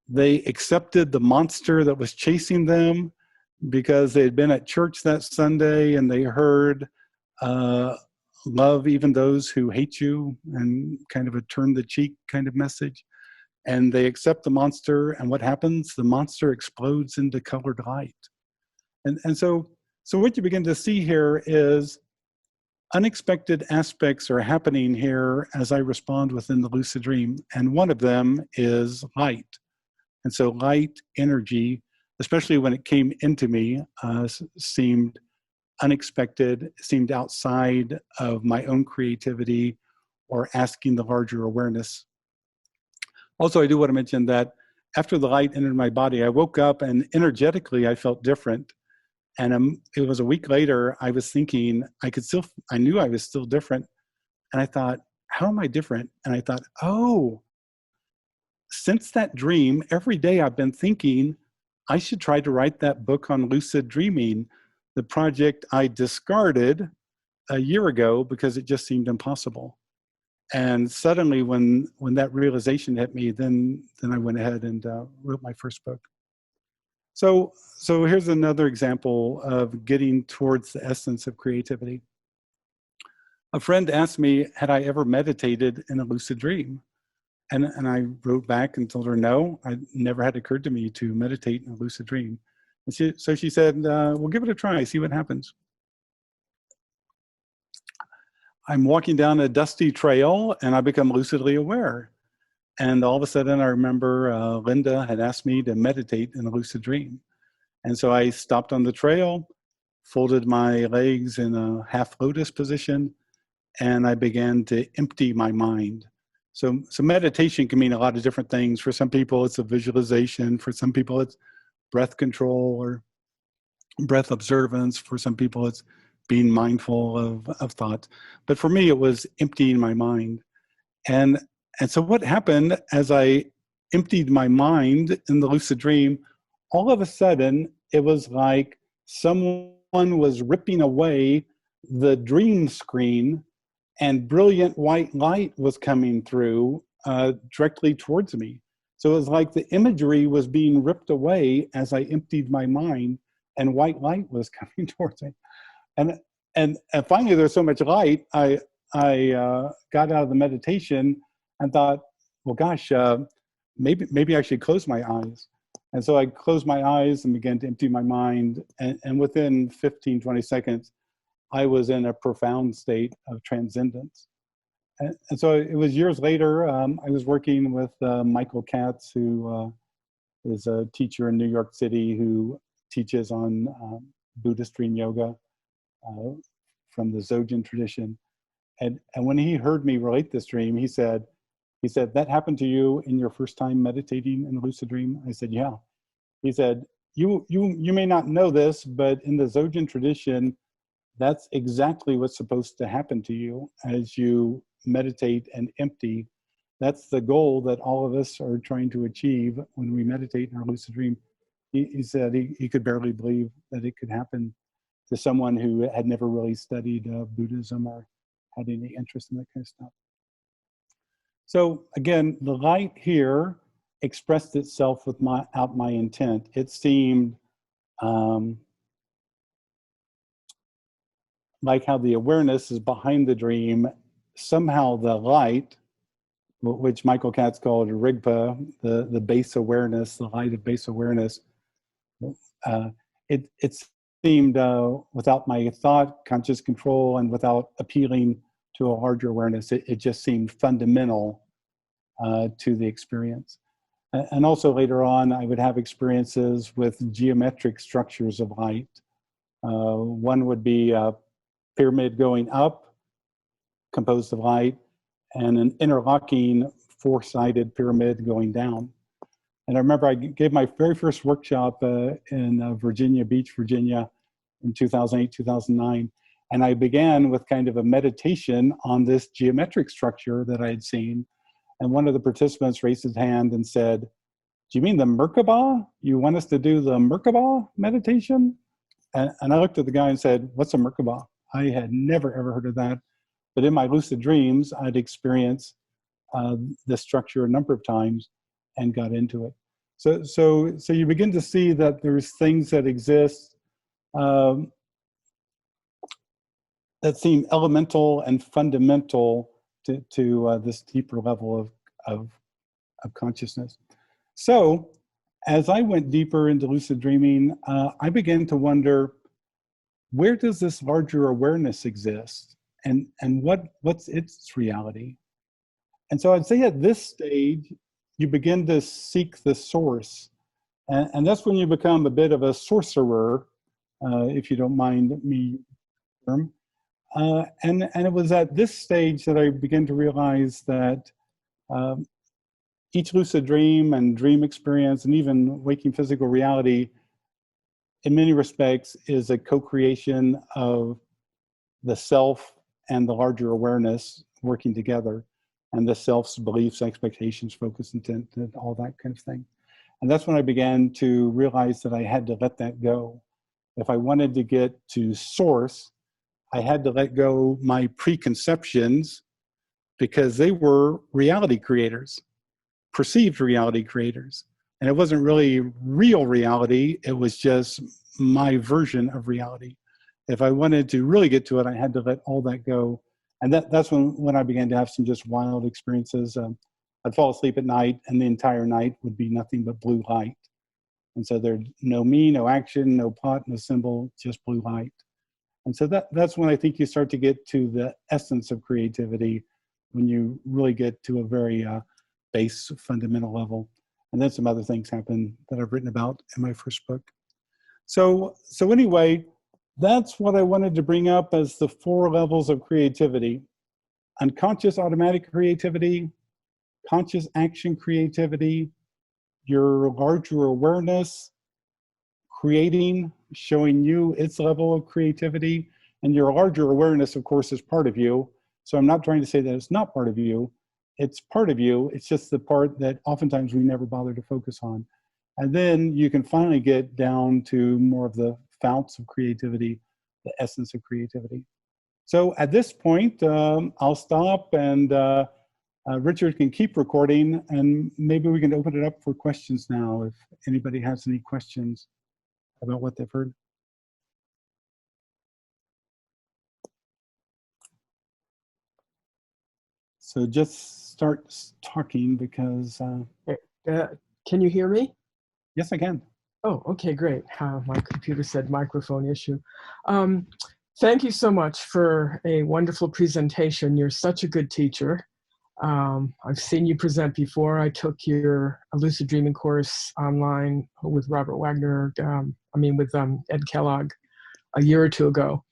They accepted the monster that was chasing them because they had been at church that Sunday and they heard love even those who hate you, and kind of a turn the cheek kind of message. And they accept the monster, and what happens? The monster explodes into colored light. And so what you begin to see here is unexpected aspects are happening here as I respond within the lucid dream, and one of them is light. And so light energy, especially when it came into me, seemed unexpected, seemed outside of my own creativity or asking the larger awareness. Also, I do want to mention that after the light entered my body, I woke up and energetically I felt different. And it was a week later, I was thinking, I knew I was still different. And I thought, how am I different? And I thought, oh, since that dream, every day I've been thinking, I should try to write that book on lucid dreaming, the project I discarded a year ago because it just seemed impossible. And suddenly when that realization hit me, then I went ahead and wrote my first book. So here's another example of getting towards the essence of creativity. A friend asked me, had I ever meditated in a lucid dream? And I wrote back and told her, no, it never had occurred to me to meditate in a lucid dream. And so she said, well, give it a try, see what happens. I'm walking down a dusty trail and I become lucidly aware. And all of a sudden I remember Linda had asked me to meditate in a lucid dream. And so I stopped on the trail, folded my legs in a half lotus position, and I began to empty my mind. So meditation can mean a lot of different things. For some people, it's a visualization. For some people, it's breath control or breath observance. For some people, it's being mindful of thoughts. But for me, it was emptying my mind. And so what happened as I emptied my mind in the lucid dream, all of a sudden, it was like someone was ripping away the dream screen and brilliant white light was coming through directly towards me. So it was like the imagery was being ripped away as I emptied my mind, and white light was coming towards me. And finally, there's so much light, I got out of the meditation and thought, well, gosh, maybe I should close my eyes. And so I closed my eyes and began to empty my mind. And within 15, 20 seconds, I was in a profound state of transcendence. And so it was years later, I was working with Michael Katz, who is a teacher in New York City who teaches on Buddhist dream yoga from the Dzogchen tradition. And when he heard me relate this dream, he said, that happened to you in your first time meditating in a lucid dream? I said, yeah. He said, you may not know this, but in the Dzogchen tradition, that's exactly what's supposed to happen to you as you meditate and empty. That's the goal that all of us are trying to achieve when we meditate in our lucid dream. He said he could barely believe that it could happen to someone who had never really studied Buddhism or had any interest in that kind of stuff. So again, the light here expressed itself without my intent. It seemed like how the awareness is behind the dream. Somehow the light, which Michael Katz called Rigpa, the base awareness, the light of base awareness, it seemed without my thought, conscious control, and without appealing to a larger awareness, it just seemed fundamental to the experience. And also later on, I would have experiences with geometric structures of light. One would be a pyramid going up, composed of light, and an interlocking four-sided pyramid going down. And I remember I gave my very first workshop in Virginia Beach, Virginia in 2008, 2009. And I began with kind of a meditation on this geometric structure that I had seen. And one of the participants raised his hand and said, "Do you mean the Merkaba? You want us to do the Merkaba meditation?" And I looked at the guy and said, "What's a Merkaba?" I had never, ever heard of that. But in my lucid dreams, I'd experienced the structure a number of times and got into it. So you begin to see that there's things that exist that seem elemental and fundamental to this deeper level of consciousness. So as I went deeper into lucid dreaming, I began to wonder, where does this larger awareness exist? And what's its reality? And so I'd say at this stage, you begin to seek the source. And that's when you become a bit of a sorcerer, if you don't mind me term. And it was at this stage that I began to realize that each lucid dream and dream experience and even waking physical reality, in many respects, is a co-creation of the self and the larger awareness working together, and the self's beliefs, expectations, focus, intent, and all that kind of thing. And that's when I began to realize that I had to let that go. If I wanted to get to source, I had to let go my preconceptions, because they were reality creators, perceived reality creators. And it wasn't really real reality, it was just my version of reality. If I wanted to really get to it, I had to let all that go. And that's when I began to have some just wild experiences. I'd fall asleep at night, and the entire night would be nothing but blue light. And so there'd no me, no action, no plot, no symbol, just blue light. And so that's when I think you start to get to the essence of creativity, when you really get to a very base, fundamental level. And then some other things happen that I've written about in my first book. So anyway, that's what I wanted to bring up as the 4 levels of creativity: unconscious automatic creativity, conscious action creativity, your larger awareness creating, showing you its level of creativity, and your larger awareness, of course, is part of you. So I'm not trying to say that it's not part of you. It's part of you. It's just the part that oftentimes we never bother to focus on. And then you can finally get down to more of the founts of creativity, the essence of creativity. So at this point, I'll stop, and Richard can keep recording, and maybe we can open it up for questions now if anybody has any questions about what they've heard. So just start talking because... can you hear me? Yes, I can. Oh, okay, great. My computer said microphone issue. Thank you so much for a wonderful presentation. You're such a good teacher. I've seen you present before. I took your Lucid Dreaming course online with Robert Waggoner, with Ed Kellogg a year or two ago.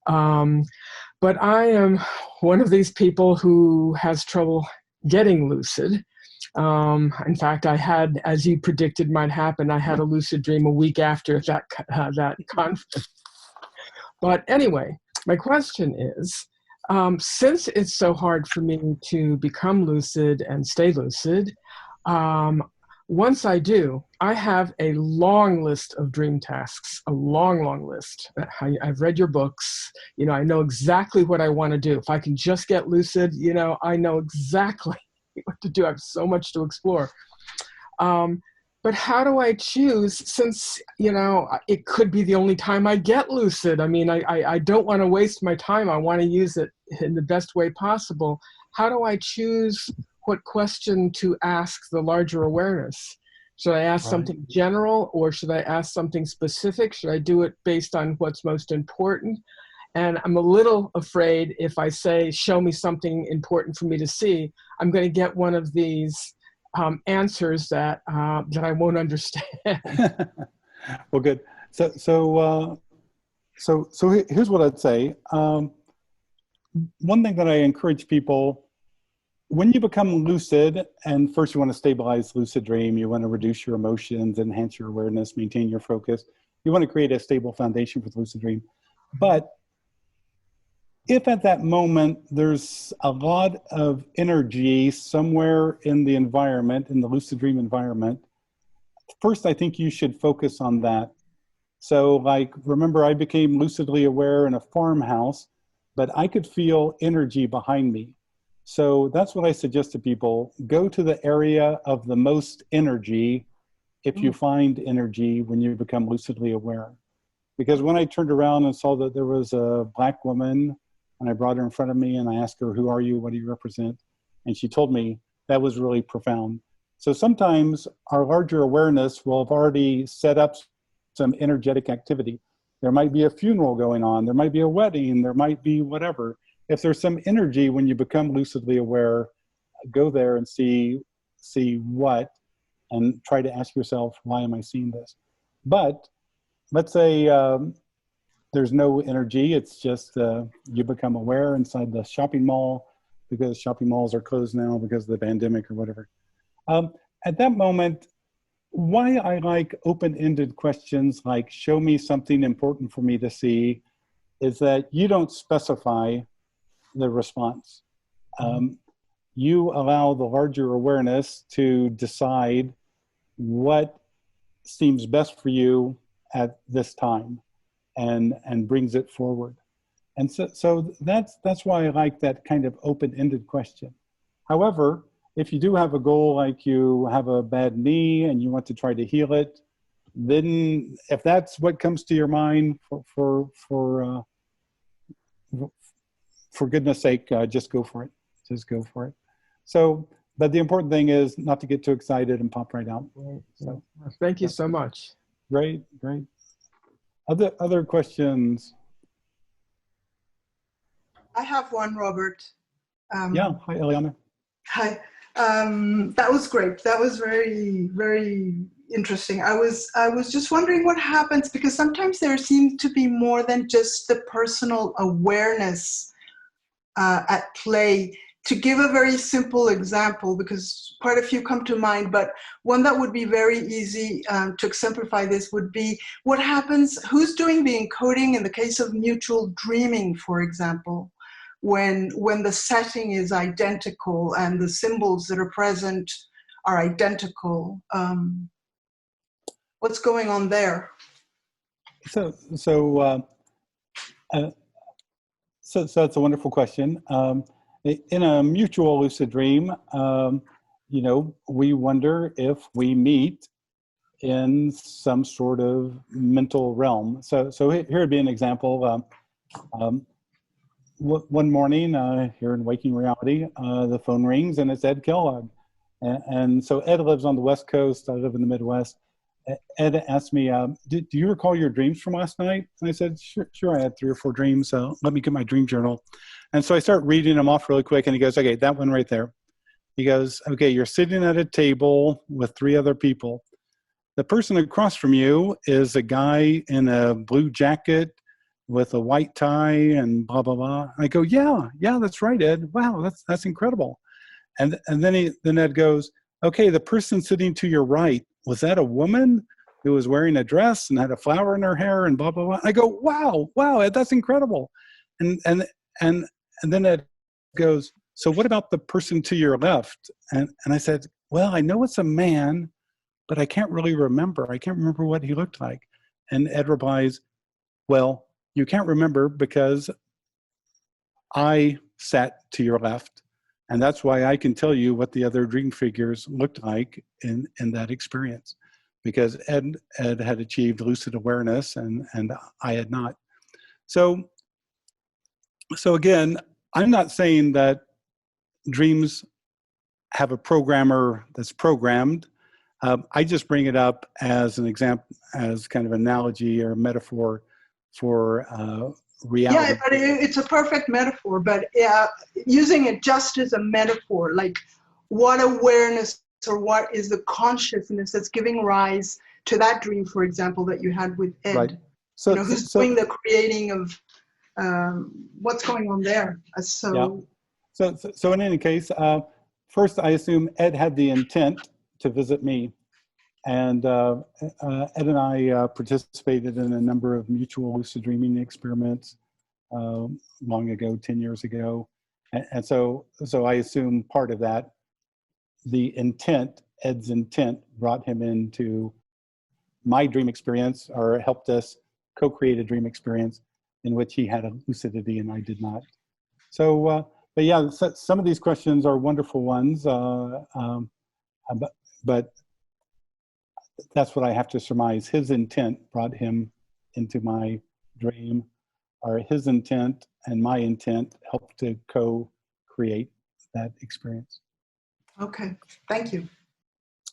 But I am one of these people who has trouble getting lucid. In fact, I had, as you predicted might happen, I had a lucid dream a week after that conference. But anyway, my question is, since it's so hard for me to become lucid and stay lucid, once I do, I have a long list of dream tasks, a long, long list. I've read your books. I know exactly what I want to do. If I can just get lucid, I know exactly what to do. I have so much to explore. But how do I choose, since, it could be the only time I get lucid? I don't want to waste my time. I want to use it in the best way possible. How do I choose what question to ask the larger awareness? Should I ask something general, or should I ask something specific? Should I do it based on what's most important? And I'm a little afraid if I say, show me something important for me to see, I'm going to get one of these answers that I won't understand. Well, good. So here's what I'd say. One thing that I encourage people, when you become lucid, and first you want to stabilize lucid dream, you want to reduce your emotions, enhance your awareness, maintain your focus. You want to create a stable foundation for the lucid dream. But if at that moment there's a lot of energy somewhere in the environment, in the lucid dream environment, first I think you should focus on that. So remember, I became lucidly aware in a farmhouse, but I could feel energy behind me. So that's what I suggest to people. Go to the area of the most energy if you find energy when you become lucidly aware. Because when I turned around and saw that there was a Black woman, and I brought her in front of me and I asked her, who are you? What do you represent? And she told me. That was really profound. So sometimes our larger awareness will have already set up some energetic activity. There might be a funeral going on. There might be a wedding. There might be whatever. If there's some energy when you become lucidly aware, go there and see what, and try to ask yourself, why am I seeing this? But let's say there's no energy. It's just you become aware inside the shopping mall, because shopping malls are closed now because of the pandemic or whatever. At that moment, why I like open-ended questions like, show me something important for me to see, is that you don't specify the response. You allow the larger awareness to decide what seems best for you at this time, and brings it forward. And so that's why I like that kind of open-ended question. However, if you do have a goal, like you have a bad knee and you want to try to heal it, then if that's what comes to your mind, for goodness sake, just go for it. Just go for it. So, but the important thing is not to get too excited and pop right out. So, thank you so much. Great, great. Other questions? I have one, Robert. Yeah, hi, Eliana. Hi. That was great. That was very, very interesting. I was just wondering what happens, because sometimes there seems to be more than just the personal awareness at play. To give a very simple example, because quite a few come to mind, but one that would be very easy to exemplify this would be, what happens, who's doing the encoding in the case of mutual dreaming, for example, when the setting is identical and the symbols that are present are identical. What's going on there? So that's a wonderful question. In a mutual lucid dream, you know, we wonder if we meet in some sort of mental realm. So here would be an example. One morning here in Waking Reality, the phone rings and it's Ed Kellogg. And so Ed lives on the West Coast, I live in the Midwest. Ed asked me, do you recall your dreams from last night? And I said, sure, I had 3 or 4 dreams, so let me get my dream journal. And so I start reading them off really quick, and he goes, okay, that one right there. He goes, okay, you're sitting at a table with 3 other people. The person across from you is a guy in a blue jacket with a white tie and blah, blah, blah. I go, yeah, that's right, Ed. Wow, that's incredible. And then Ed goes, okay, the person sitting to your right, was that a woman who was wearing a dress and had a flower in her hair and blah, blah, blah? I go, wow, Ed, that's incredible. And then Ed goes, so what about the person to your left? And I said, well, I know it's a man, but I can't really remember. I can't remember what he looked like. And Ed replies, well, you can't remember because I sat to your left. And that's why I can tell you what the other dream figures looked like in that experience, because Ed had achieved lucid awareness and I had not. So again, I'm not saying that dreams have a programmer that's programmed. I just bring it up as an example, as kind of analogy or metaphor for reality. Yeah, but it's a perfect metaphor, but using it just as a metaphor, like what awareness or what is the consciousness that's giving rise to that dream, for example, that you had with Ed. Right. So, you know, who's doing the creating of what's going on there. So in any case, first I assume Ed had the intent to visit me. And Ed and I participated in a number of mutual lucid dreaming experiments long ago, 10 years ago. And so I assume part of that, the intent, Ed's intent, brought him into my dream experience or helped us co-create a dream experience in which he had a lucidity and I did not. So, but yeah, some of these questions are wonderful ones, but that's what I have to surmise. His intent brought him into my dream, or his intent and my intent helped to co-create that experience. Okay, thank you.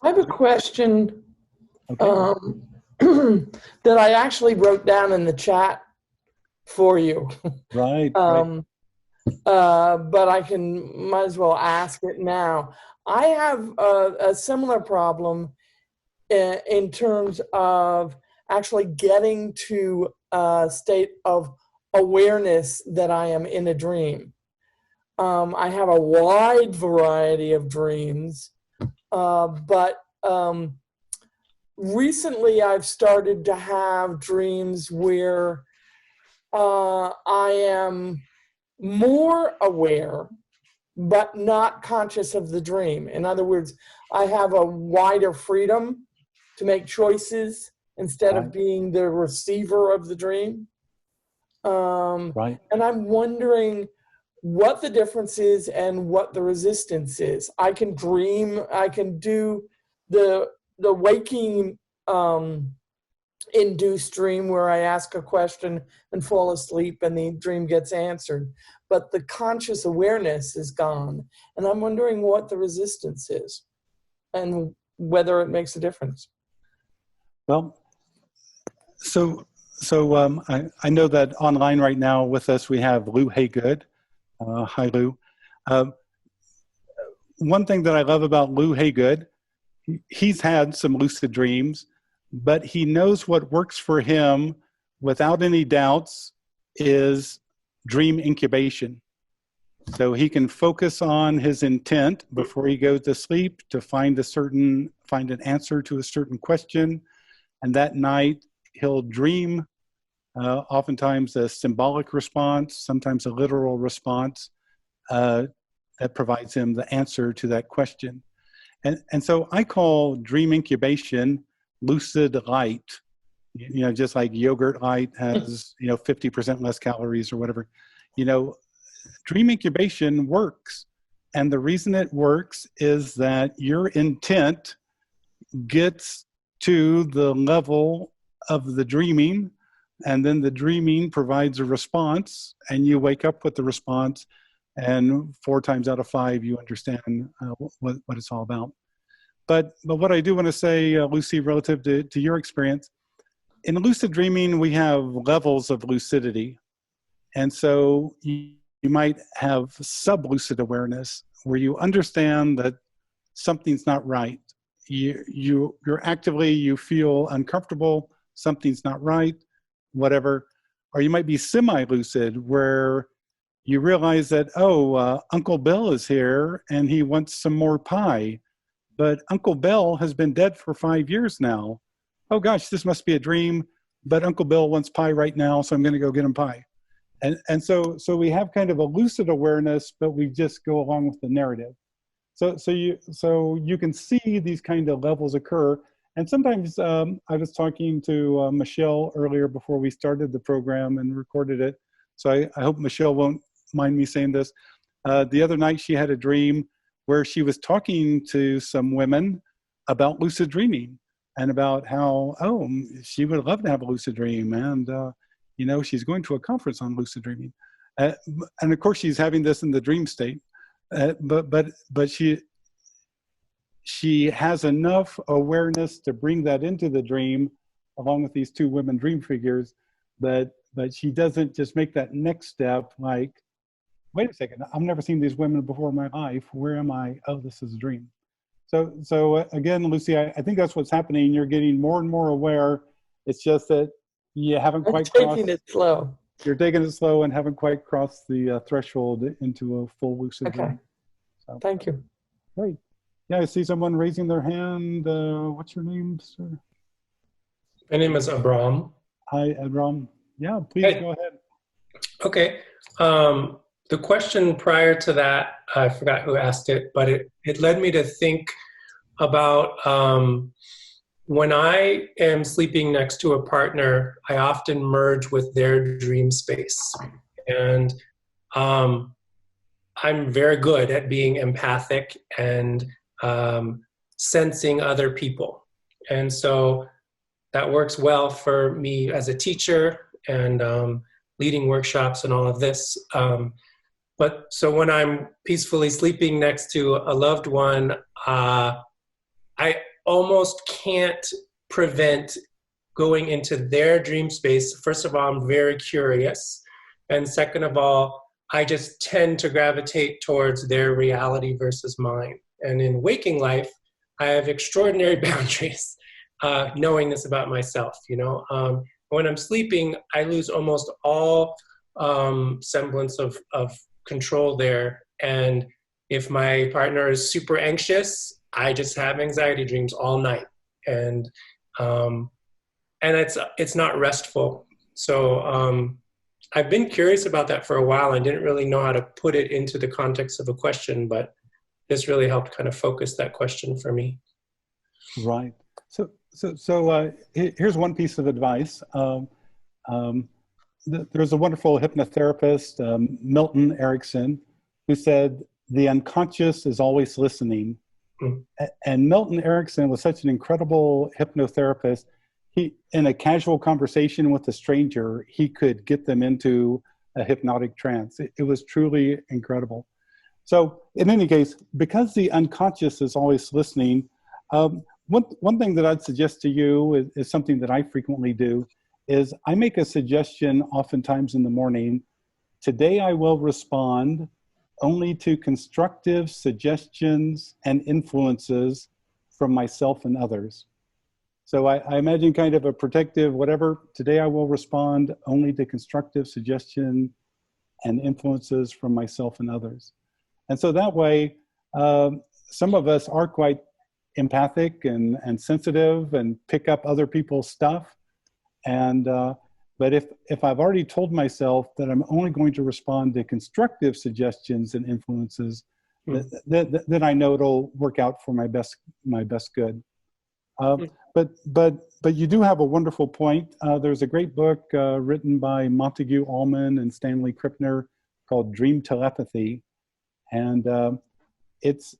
I have a question Okay. that I actually wrote down in the chat for you. Right. But I might as well ask it now. I have a similar problem in terms of actually getting to a state of awareness that I am in a dream. I have a wide variety of dreams, but recently I've started to have dreams where I am more aware, but not conscious of the dream. In other words, I have a wider freedom to make choices instead of being the receiver of the dream. Right. And I'm wondering what the difference is and what the resistance is. I can dream, I can do the waking induced dream where I ask a question and fall asleep and the dream gets answered. But the conscious awareness is gone. And I'm wondering what the resistance is and whether it makes a difference. Well, so I know that online right now with us we have Lou Haygood. Hi, Lou. One thing that I love about Lou Haygood, he's had some lucid dreams, but he knows what works for him without any doubts is dream incubation. So he can focus on his intent before he goes to sleep to find an answer to a certain question. And that night he'll dream, oftentimes a symbolic response, sometimes a literal response that provides him the answer to that question. And so I call dream incubation lucid light. You know, just like yogurt light has, 50% less calories or whatever. you know, dream incubation works. And the reason it works is that your intent gets to the level of the dreaming, and then the dreaming provides a response, and you wake up with the response, and 4 times out of 5, you understand what it's all about. But what I do want to say, Lucy, relative to your experience, in lucid dreaming, we have levels of lucidity. And so you might have sub-lucid awareness, where you understand that something's not right. You're actively, you feel uncomfortable, something's not right, whatever. Or you might be semi-lucid, where you realize that, oh, Uncle Bill is here and he wants some more pie. But Uncle Bill has been dead for 5 years now. Oh gosh, this must be a dream, but Uncle Bill wants pie right now, so I'm gonna go get him pie. And so we have kind of a lucid awareness, but we just go along with the narrative. So you can see these kind of levels occur. And sometimes I was talking to Michelle earlier before we started the program and recorded it. So I hope Michelle won't mind me saying this. The other night she had a dream where she was talking to some women about lucid dreaming and about how, oh, she would love to have a lucid dream. And you know, she's going to a conference on lucid dreaming. And of course she's having this in the dream state. But she has enough awareness to bring that into the dream, along with these 2 women dream figures, but she doesn't just make that next step like, wait a second, I've never seen these women before in my life. Where am I? Oh, this is a dream. So again, Lucy, I think that's what's happening. You're getting more and more aware. It's just that you haven't quite crossed. Taking it slow. You're taking it slow and haven't quite crossed the threshold into a full lucid dream. So, thank you. Great. Yeah, I see someone raising their hand. What's your name, sir? My name is Abram. Hi, Abram. Yeah, please go ahead. Okay. The question prior to that, I forgot who asked it, but it led me to think about when I am sleeping next to a partner, I often merge with their dream space. And I'm very good at being empathic and sensing other people. And so that works well for me as a teacher and leading workshops and all of this. But so when I'm peacefully sleeping next to a loved one, I almost can't prevent going into their dream space. First of all, I'm very curious. And second of all, I just tend to gravitate towards their reality versus mine. And in waking life, I have extraordinary boundaries, knowing this about myself, you know. When I'm sleeping, I lose almost all semblance of control there. And if my partner is super anxious, I just have anxiety dreams all night. And it's not restful. So I've been curious about that for a while. I didn't really know how to put it into the context of a question, but this really helped kind of focus that question for me. Right. So here's one piece of advice. There's a wonderful hypnotherapist, Milton Erickson, who said, the unconscious is always listening. Mm. And Milton Erickson was such an incredible hypnotherapist. He, in a casual conversation with a stranger, he could get them into a hypnotic trance. It was truly incredible. So in any case, because the unconscious is always listening, one thing that I'd suggest to you is something that I frequently do, is I make a suggestion oftentimes in the morning. Today I will respond only to constructive suggestions and influences from myself and others. So I imagine kind of a protective whatever. Today I will respond only to constructive suggestion and influences from myself and others. And so that way, some of us are quite empathic and sensitive and pick up other people's stuff. And but if I've already told myself that I'm only going to respond to constructive suggestions and influences, then I know it'll work out for my best good. But you do have a wonderful point. There's a great book written by Montague Allman and Stanley Krippner called Dream Telepathy, and it's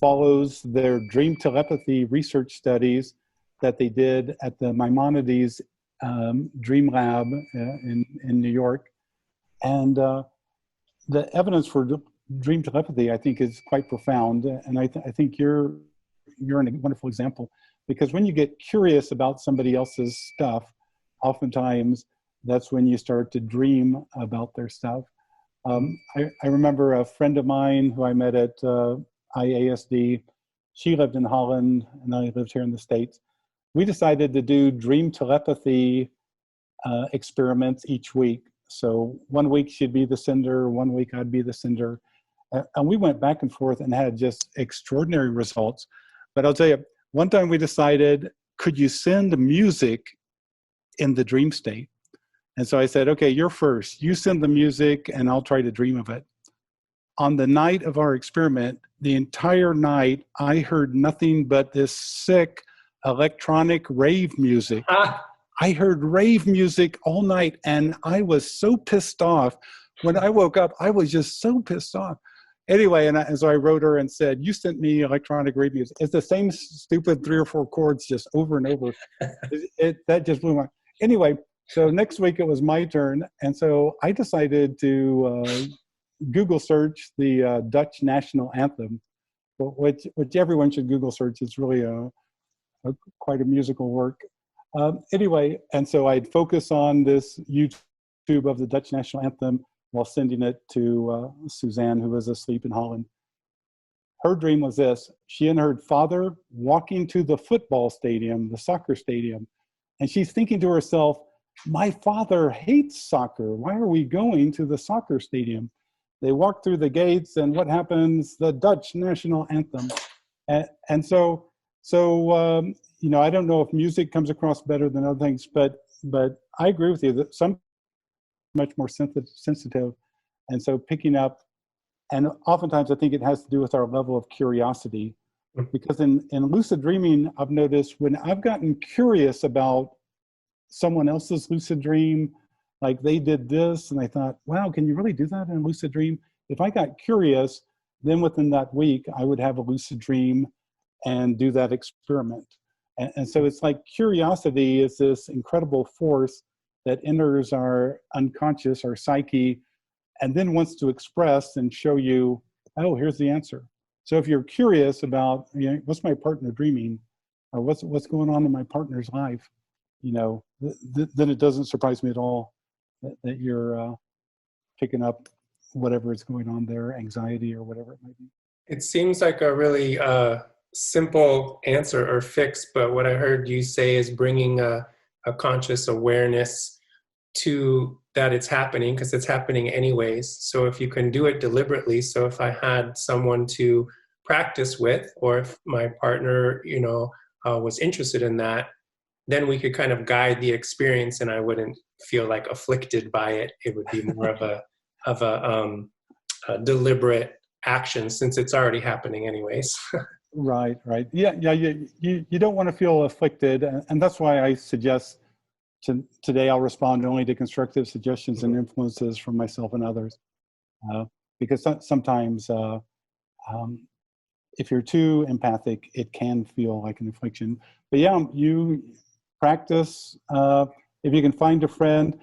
follows their dream telepathy research studies that they did at the Maimonides Dream Lab in New York. And the evidence for dream telepathy, I think, is quite profound. And I think you're a wonderful example, because when you get curious about somebody else's stuff, oftentimes that's when you start to dream about their stuff. I remember a friend of mine who I met at IASD. She lived in Holland and I lived here in the States. We decided to do dream telepathy experiments each week. So one week she'd be the sender, one week I'd be the sender. And we went back and forth and had just extraordinary results. But I'll tell you, one time we decided, could you send music in the dream state? And so I said, okay, you're first. You send the music and I'll try to dream of it. On the night of our experiment, the entire night, I heard nothing but this sick electronic rave music. I heard rave music all night, and I was so pissed off. When I woke up, I was just so pissed off. Anyway, and so I wrote her and said, you sent me electronic rave music. It's the same stupid 3 or 4 chords just over and over. That just blew my... Anyway, so next week it was my turn. And so I decided to Google search the Dutch national anthem, which everyone should Google search. It's really quite a musical work. Anyway, and so I'd focus on this YouTube of the Dutch national anthem while sending it to Suzanne, who was asleep in Holland. Her dream was this: she and her father walking to the football stadium, the soccer stadium, and she's thinking to herself, my father hates soccer. Why are we going to the soccer stadium? They walk through the gates, and what happens? The Dutch national anthem. And so you know, I don't know if music comes across better than other things, but I agree with you that some much more sensitive. And so picking up, and oftentimes I think it has to do with our level of curiosity, because in lucid dreaming, I've noticed when I've gotten curious about someone else's lucid dream, like they did this, and I thought, wow, can you really do that in a lucid dream? If I got curious, then within that week, I would have a lucid dream and do that experiment. And so it's like curiosity is this incredible force that enters our unconscious, our psyche, and then wants to express and show you, oh, here's the answer. So if you're curious about, you know, what's my partner dreaming, or what's going on in my partner's life, you know, then it doesn't surprise me at all that you're picking up whatever is going on there, anxiety or whatever it might be. It seems like a really simple answer or fix, but what I heard you say is bringing a conscious awareness to that it's happening, because it's happening anyways. So if you can do it deliberately, so if I had someone to practice with, or if my partner, you know, was interested in that, then we could kind of guide the experience, and I wouldn't feel like afflicted by it. It would be more of a deliberate action, since it's already happening anyways. Right. Yeah. You don't want to feel afflicted, and that's why I suggest today I'll respond only to constructive suggestions and influences from myself and others, because sometimes if you're too empathic, it can feel like an affliction. But yeah, you practice. If you can find a friend.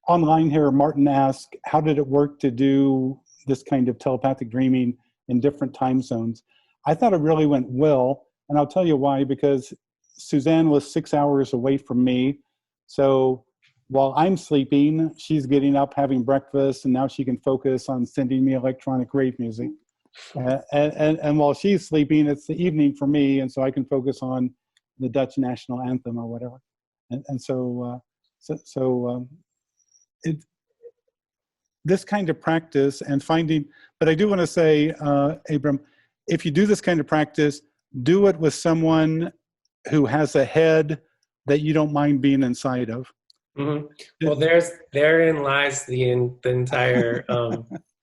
Online here, Martin asked, how did it work to do this kind of telepathic dreaming in different time zones? I thought it really went well, and I'll tell you why, because Suzanne was 6 hours away from me. So while I'm sleeping, she's getting up, having breakfast, and now she can focus on sending me electronic rave music. And while she's sleeping, it's the evening for me, and so I can focus on the Dutch national anthem or whatever. And so this kind of practice and finding, but I do want to say, Abram, if you do this kind of practice, do it with someone who has a head that you don't mind being inside of. Mm-hmm. Well, therein lies the entire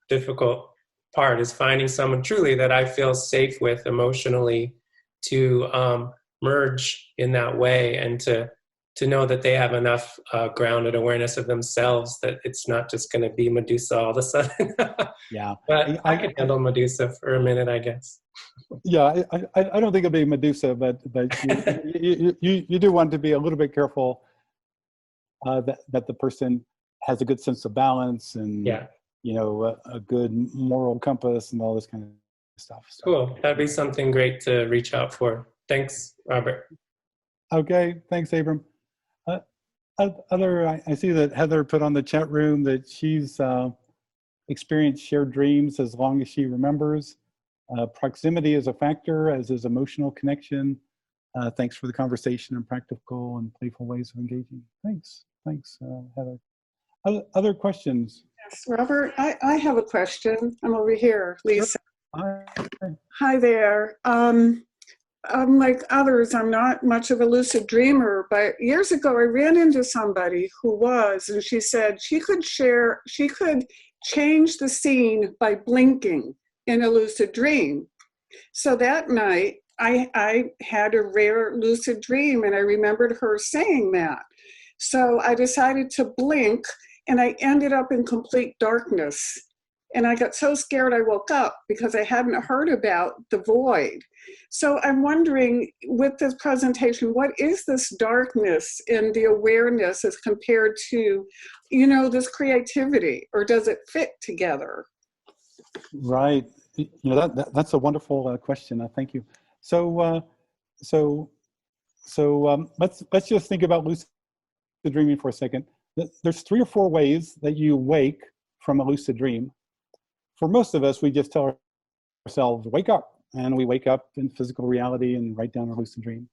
difficult part, is finding someone truly that I feel safe with emotionally to merge in that way, and to to know that they have enough grounded awareness of themselves that it's not just going to be Medusa all of a sudden. Yeah. But I could handle Medusa for a minute, I guess. Yeah, I don't think it'll be Medusa, but you do want to be a little bit careful that the person has a good sense of balance and Yeah. you know a good moral compass and all this kind of stuff. So. Cool. That'd be something great to reach out for. Thanks, Robert. Okay, thanks, Abram. I see that Heather put on the chat room that she's experienced shared dreams as long as she remembers. Proximity is a factor, as is emotional connection. Thanks for the conversation and practical and playful ways of engaging. Thanks, Heather. Other questions? Yes, Robert, I have a question. I'm over here, Lisa. Sure. Hi there. Like others, I'm not much of a lucid dreamer, but years ago I ran into somebody who was, and she said she could change the scene by blinking in a lucid dream. So that night I had a rare lucid dream, and I remembered her saying that. So I decided to blink, and I ended up in complete darkness. And I got so scared I woke up because I hadn't heard about the void. So I'm wondering, with this presentation, what is this darkness in the awareness as compared to, you know, this creativity, or does it fit together? Right. You know, that's a wonderful question. Thank you. So let's just think about lucid dreaming for a second. There's 3 or 4 ways that you wake from a lucid dream. For most of us, we just tell ourselves, wake up, and we wake up in physical reality and write down our lucid dream.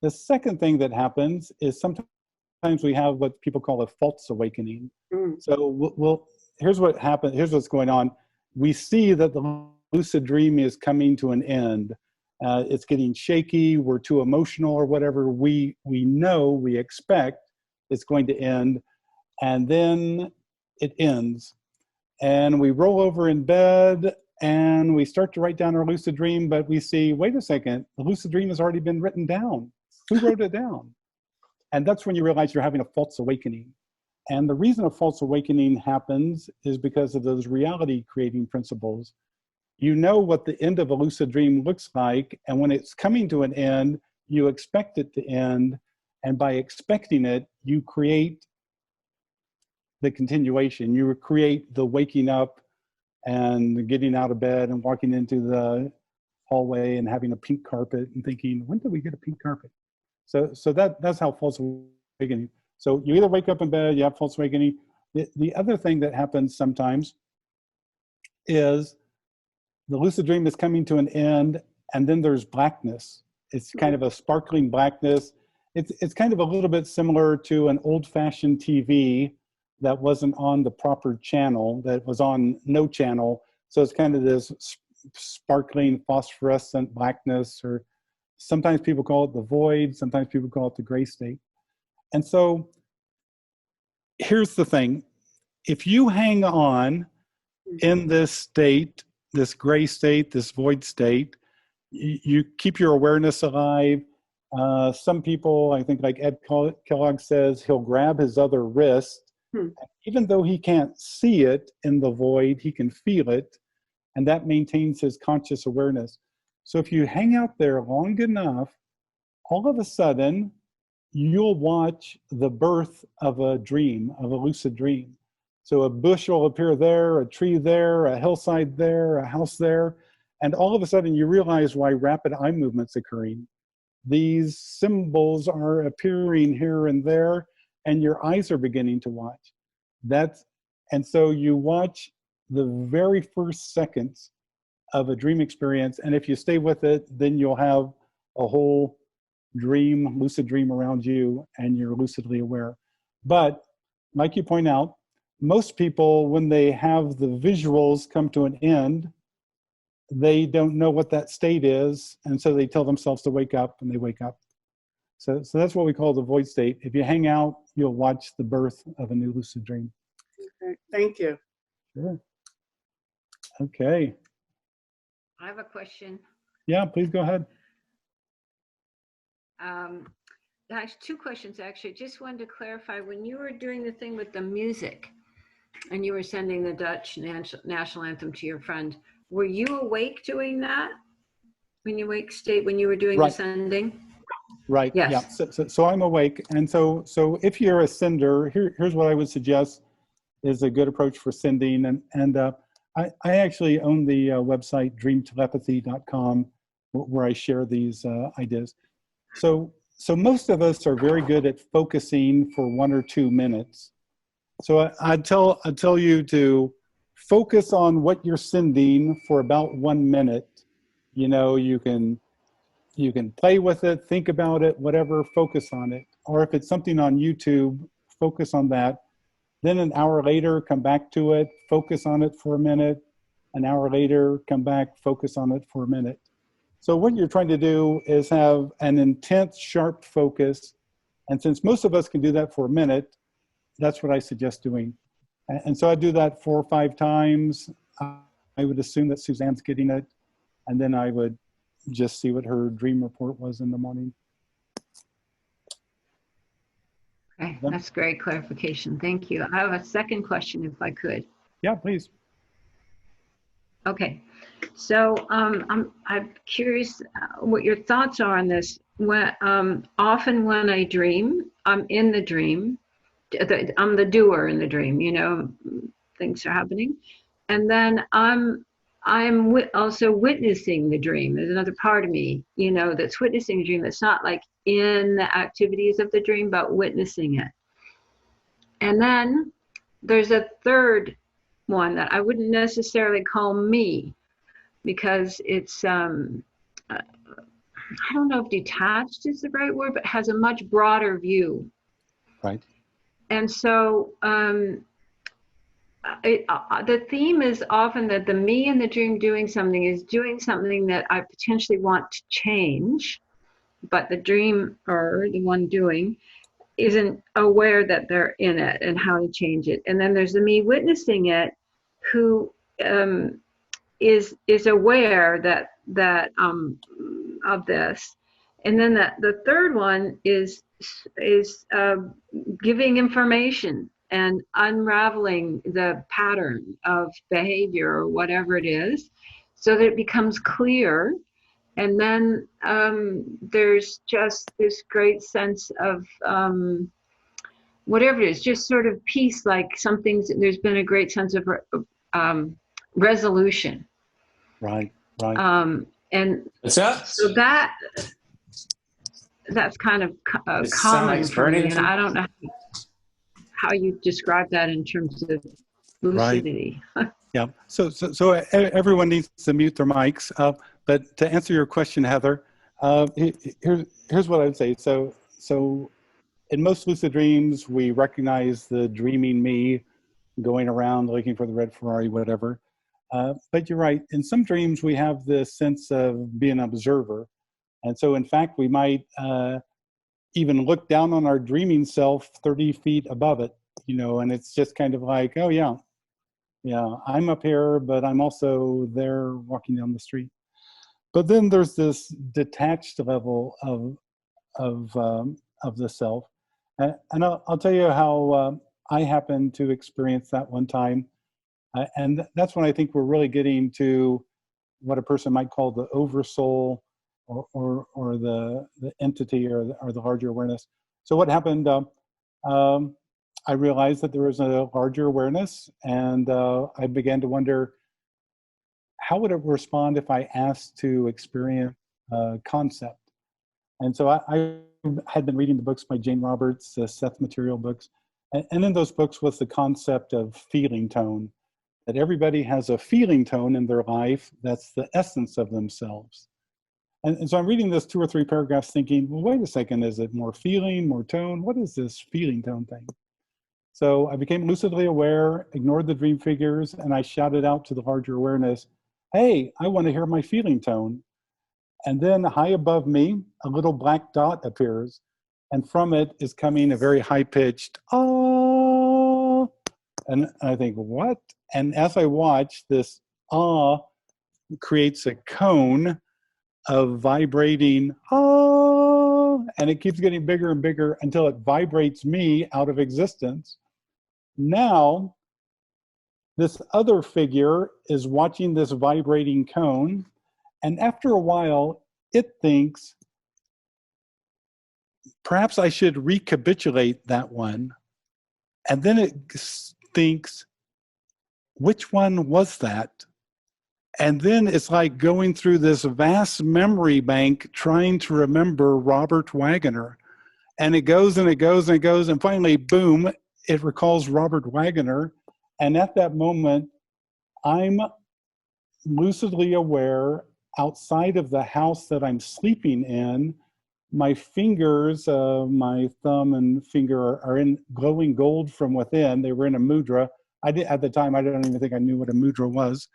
The second thing that happens is sometimes we have what people call a false awakening. So here's what happens, here's what's going on. We see that the lucid dream is coming to an end. It's getting shaky, we're too emotional or whatever. We know, we expect it's going to end, and then it ends. And we roll over in bed and we start to write down our lucid dream, but we see, wait a second, the lucid dream has already been written down. Who wrote it down? And that's when you realize you're having a false awakening. And the reason a false awakening happens is because of those reality creating principles. You know what the end of a lucid dream looks like, and when it's coming to an end, you expect it to end, and by expecting it, you create the continuation. You create the waking up and getting out of bed and walking into the hallway and having a pink carpet and thinking, when did we get a pink carpet? So that's how false awakening. So you either wake up in bed, you have false awakening. The other thing that happens sometimes is the lucid dream is coming to an end, and then there's blackness. It's kind of a sparkling blackness. It's kind of a little bit similar to an old-fashioned TV that wasn't on the proper channel, that was on no channel. So it's kind of this sparkling phosphorescent blackness, or sometimes people call it the void, sometimes people call it the gray state. And so here's the thing. If you hang on in this state, this gray state, this void state, you keep your awareness alive. Some people, I think like Ed Kellogg says, he'll grab his other wrist. Even though he can't see it in the void, he can feel it, and that maintains his conscious awareness. So if you hang out there long enough, all of a sudden, you'll watch the birth of a dream, of a lucid dream. So a bush will appear there, a tree there, a hillside there, a house there, and all of a sudden you realize why rapid eye movement's occurring. These symbols are appearing here and there, and your eyes are beginning to watch. And so you watch the very first seconds of a dream experience, and if you stay with it, then you'll have a whole dream, lucid dream around you, and you're lucidly aware. But like you point out, most people, when they have the visuals come to an end, they don't know what that state is, and so they tell themselves to wake up, and they wake up. So that's what we call the void state. If you hang out, you'll watch the birth of a new lucid dream. Okay, thank you. Sure. Okay. I have a question. Yeah, please go ahead. Gosh, two questions actually. Just wanted to clarify, when you were doing the thing with the music and you were sending the Dutch national anthem to your friend, were you awake doing that? When you awake state, when you were doing the sending? Right. Yes. Yeah. So I'm awake. And so if you're a sender, here's what I would suggest is a good approach for sending. I actually own the website dreamtelepathy.com where I share these ideas. So most of us are very good at focusing for 1 or 2 minutes. So I'd tell you to focus on what you're sending for about 1 minute. You know, you can play with it, think about it, whatever, focus on it. Or if it's something on YouTube, focus on that. Then an hour later, come back to it, focus on it for a minute. An hour later, come back, focus on it for a minute. So what you're trying to do is have an intense, sharp focus. And since most of us can do that for a minute, that's what I suggest doing. And so I do that 4 or 5 times. I would assume that Suzanne's getting it. And then I would just see what her dream report was in the morning. Okay, that's great clarification. Thank you. I have a second question, if I could. Yeah, please. Okay, so I'm curious what your thoughts are on this. When often when I dream, I'm in the dream. I'm the doer in the dream. You know, things are happening, and then I'm also witnessing the dream. There's another part of me, you know, that's witnessing the dream. That's not like in the activities of the dream, but witnessing it. And then there's a third one that I wouldn't necessarily call me, because it's, I don't know if detached is the right word, but has a much broader view. Right. And so the theme is often that the me in the dream doing something is doing something that I potentially want to change, but the dreamer, the one doing, isn't aware that they're in it and how to change it. And then there's the me witnessing it, who is aware that of this. And then the third one is giving information and unraveling the pattern of behavior or whatever it is, so that it becomes clear. And then there's just this great sense of whatever it is, just sort of peace, like there's been a great sense of resolution. Right. And What's that? so that's kind of common for me, and I don't know how you describe that in terms of lucidity. Right. Yeah. So everyone needs to mute their mics. But to answer your question, Heather, here's what I would say. So in most lucid dreams, we recognize the dreaming me going around looking for the red Ferrari, whatever. But you're right. In some dreams, we have this sense of being an observer. And so, in fact, we might even look down on our dreaming self 30 feet above it, you know, and it's just kind of like, oh, yeah, I'm up here, but I'm also there walking down the street. But then there's this detached level of the self. And I'll tell you how I happened to experience that one time. And that's when I think we're really getting to what a person might call the oversoul, or the entity, or the larger awareness. So what happened, I realized that there was a larger awareness, and I began to wonder, how would it respond if I asked to experience a concept? And so I had been reading the books by Jane Roberts, the Seth Material books, and in those books was the concept of feeling tone, that everybody has a feeling tone in their life that's the essence of themselves. And so I'm reading this 2 or 3 paragraphs thinking, well, wait a second, is it more feeling, more tone? What is this feeling tone thing? So I became lucidly aware, ignored the dream figures, and I shouted out to the larger awareness, hey, I want to hear my feeling tone. And then high above me, a little black dot appears, and from it is coming a very high-pitched, ah. And I think, what? And as I watch, this ah creates a cone of vibrating ah, and it keeps getting bigger and bigger until it vibrates me out of existence. Now, this other figure is watching this vibrating cone, and after a while, it thinks, perhaps I should recapitulate that one. And then it thinks, which one was that? And then it's like going through this vast memory bank trying to remember Robert Waggoner. And it goes and it goes and it goes, and finally, boom, it recalls Robert Waggoner. And at that moment, I'm lucidly aware outside of the house that I'm sleeping in. My fingers, my thumb and finger are in glowing gold from within. They were in a mudra. At the time, I don't even think I knew what a mudra was.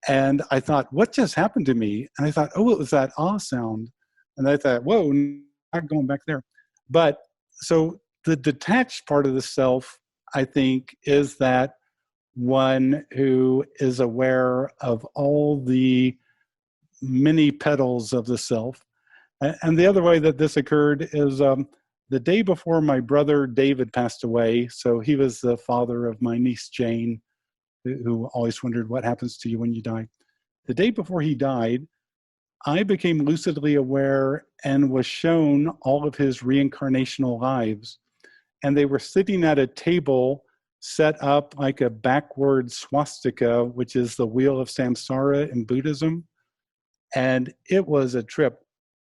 And I thought, what just happened to me? And I thought, oh, it was that ah sound. And I thought, whoa, not going back there. But so the detached part of the self, I think, is that one who is aware of all the many petals of the self. And the other way that this occurred is the day before my brother David passed away. So he was the father of my niece Jane, who always wondered what happens to you when you die. The day before he died, I became lucidly aware and was shown all of his reincarnational lives. And they were sitting at a table set up like a backward swastika, which is the wheel of samsara in Buddhism. And it was a trip.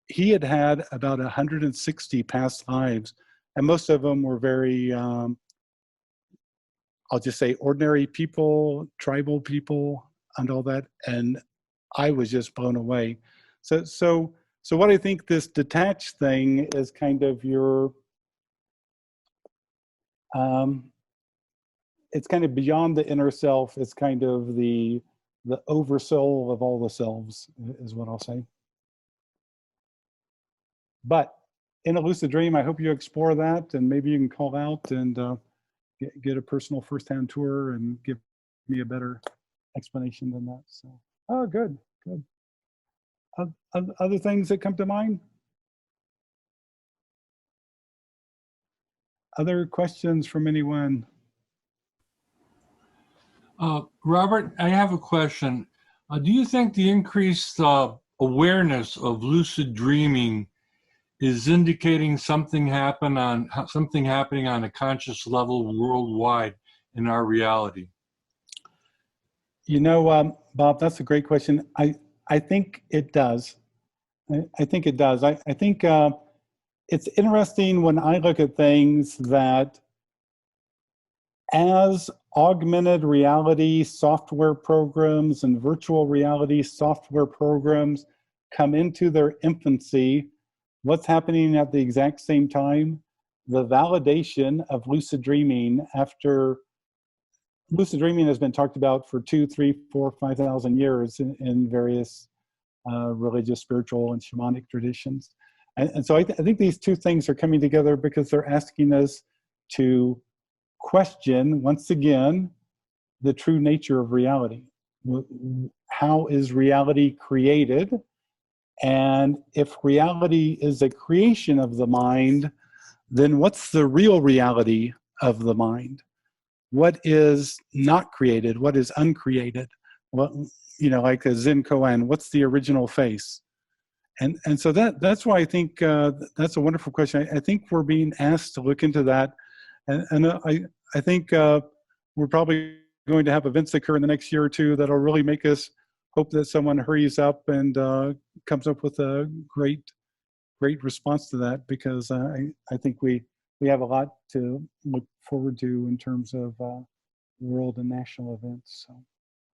He had had about 160 past lives, and most of them were very, I'll just say, ordinary people, tribal people, and all that. And I was just blown away. So what I think this detached thing is kind of your, it's kind of beyond the inner self. It's kind of the oversoul of all the selves, is what I'll say. But in a lucid dream, I hope you explore that, and maybe you can call out and get a personal firsthand tour and give me a better explanation than that. So, oh, good, good. Other things that come to mind? Other questions from anyone? Robert, I have a question. Do you think the increased awareness of lucid dreaming is indicating something happening on a conscious level worldwide in our reality? You know, Bob, that's a great question. I think it does. I think it does. I think it's interesting when I look at things that as augmented reality software programs and virtual reality software programs come into their infancy, what's happening at the exact same time? The validation of lucid dreaming after lucid dreaming has been talked about for 2, 3, 4, 5,000 years in various religious, spiritual, and shamanic traditions. And so I think these two things are coming together because they're asking us to question, once again, the true nature of reality. How is reality created? And if reality is a creation of the mind, then what's the real reality of the mind? What is not created? What is uncreated? What, you know, like a Zen koan, what's the original face? And so that's why I think that's a wonderful question. I think we're being asked to look into that. And I think we're probably going to have events occur in the next year or two that'll really make us hope that someone hurries up and comes up with a great response to that, because I think we have a lot to look forward to in terms of world and national events. So.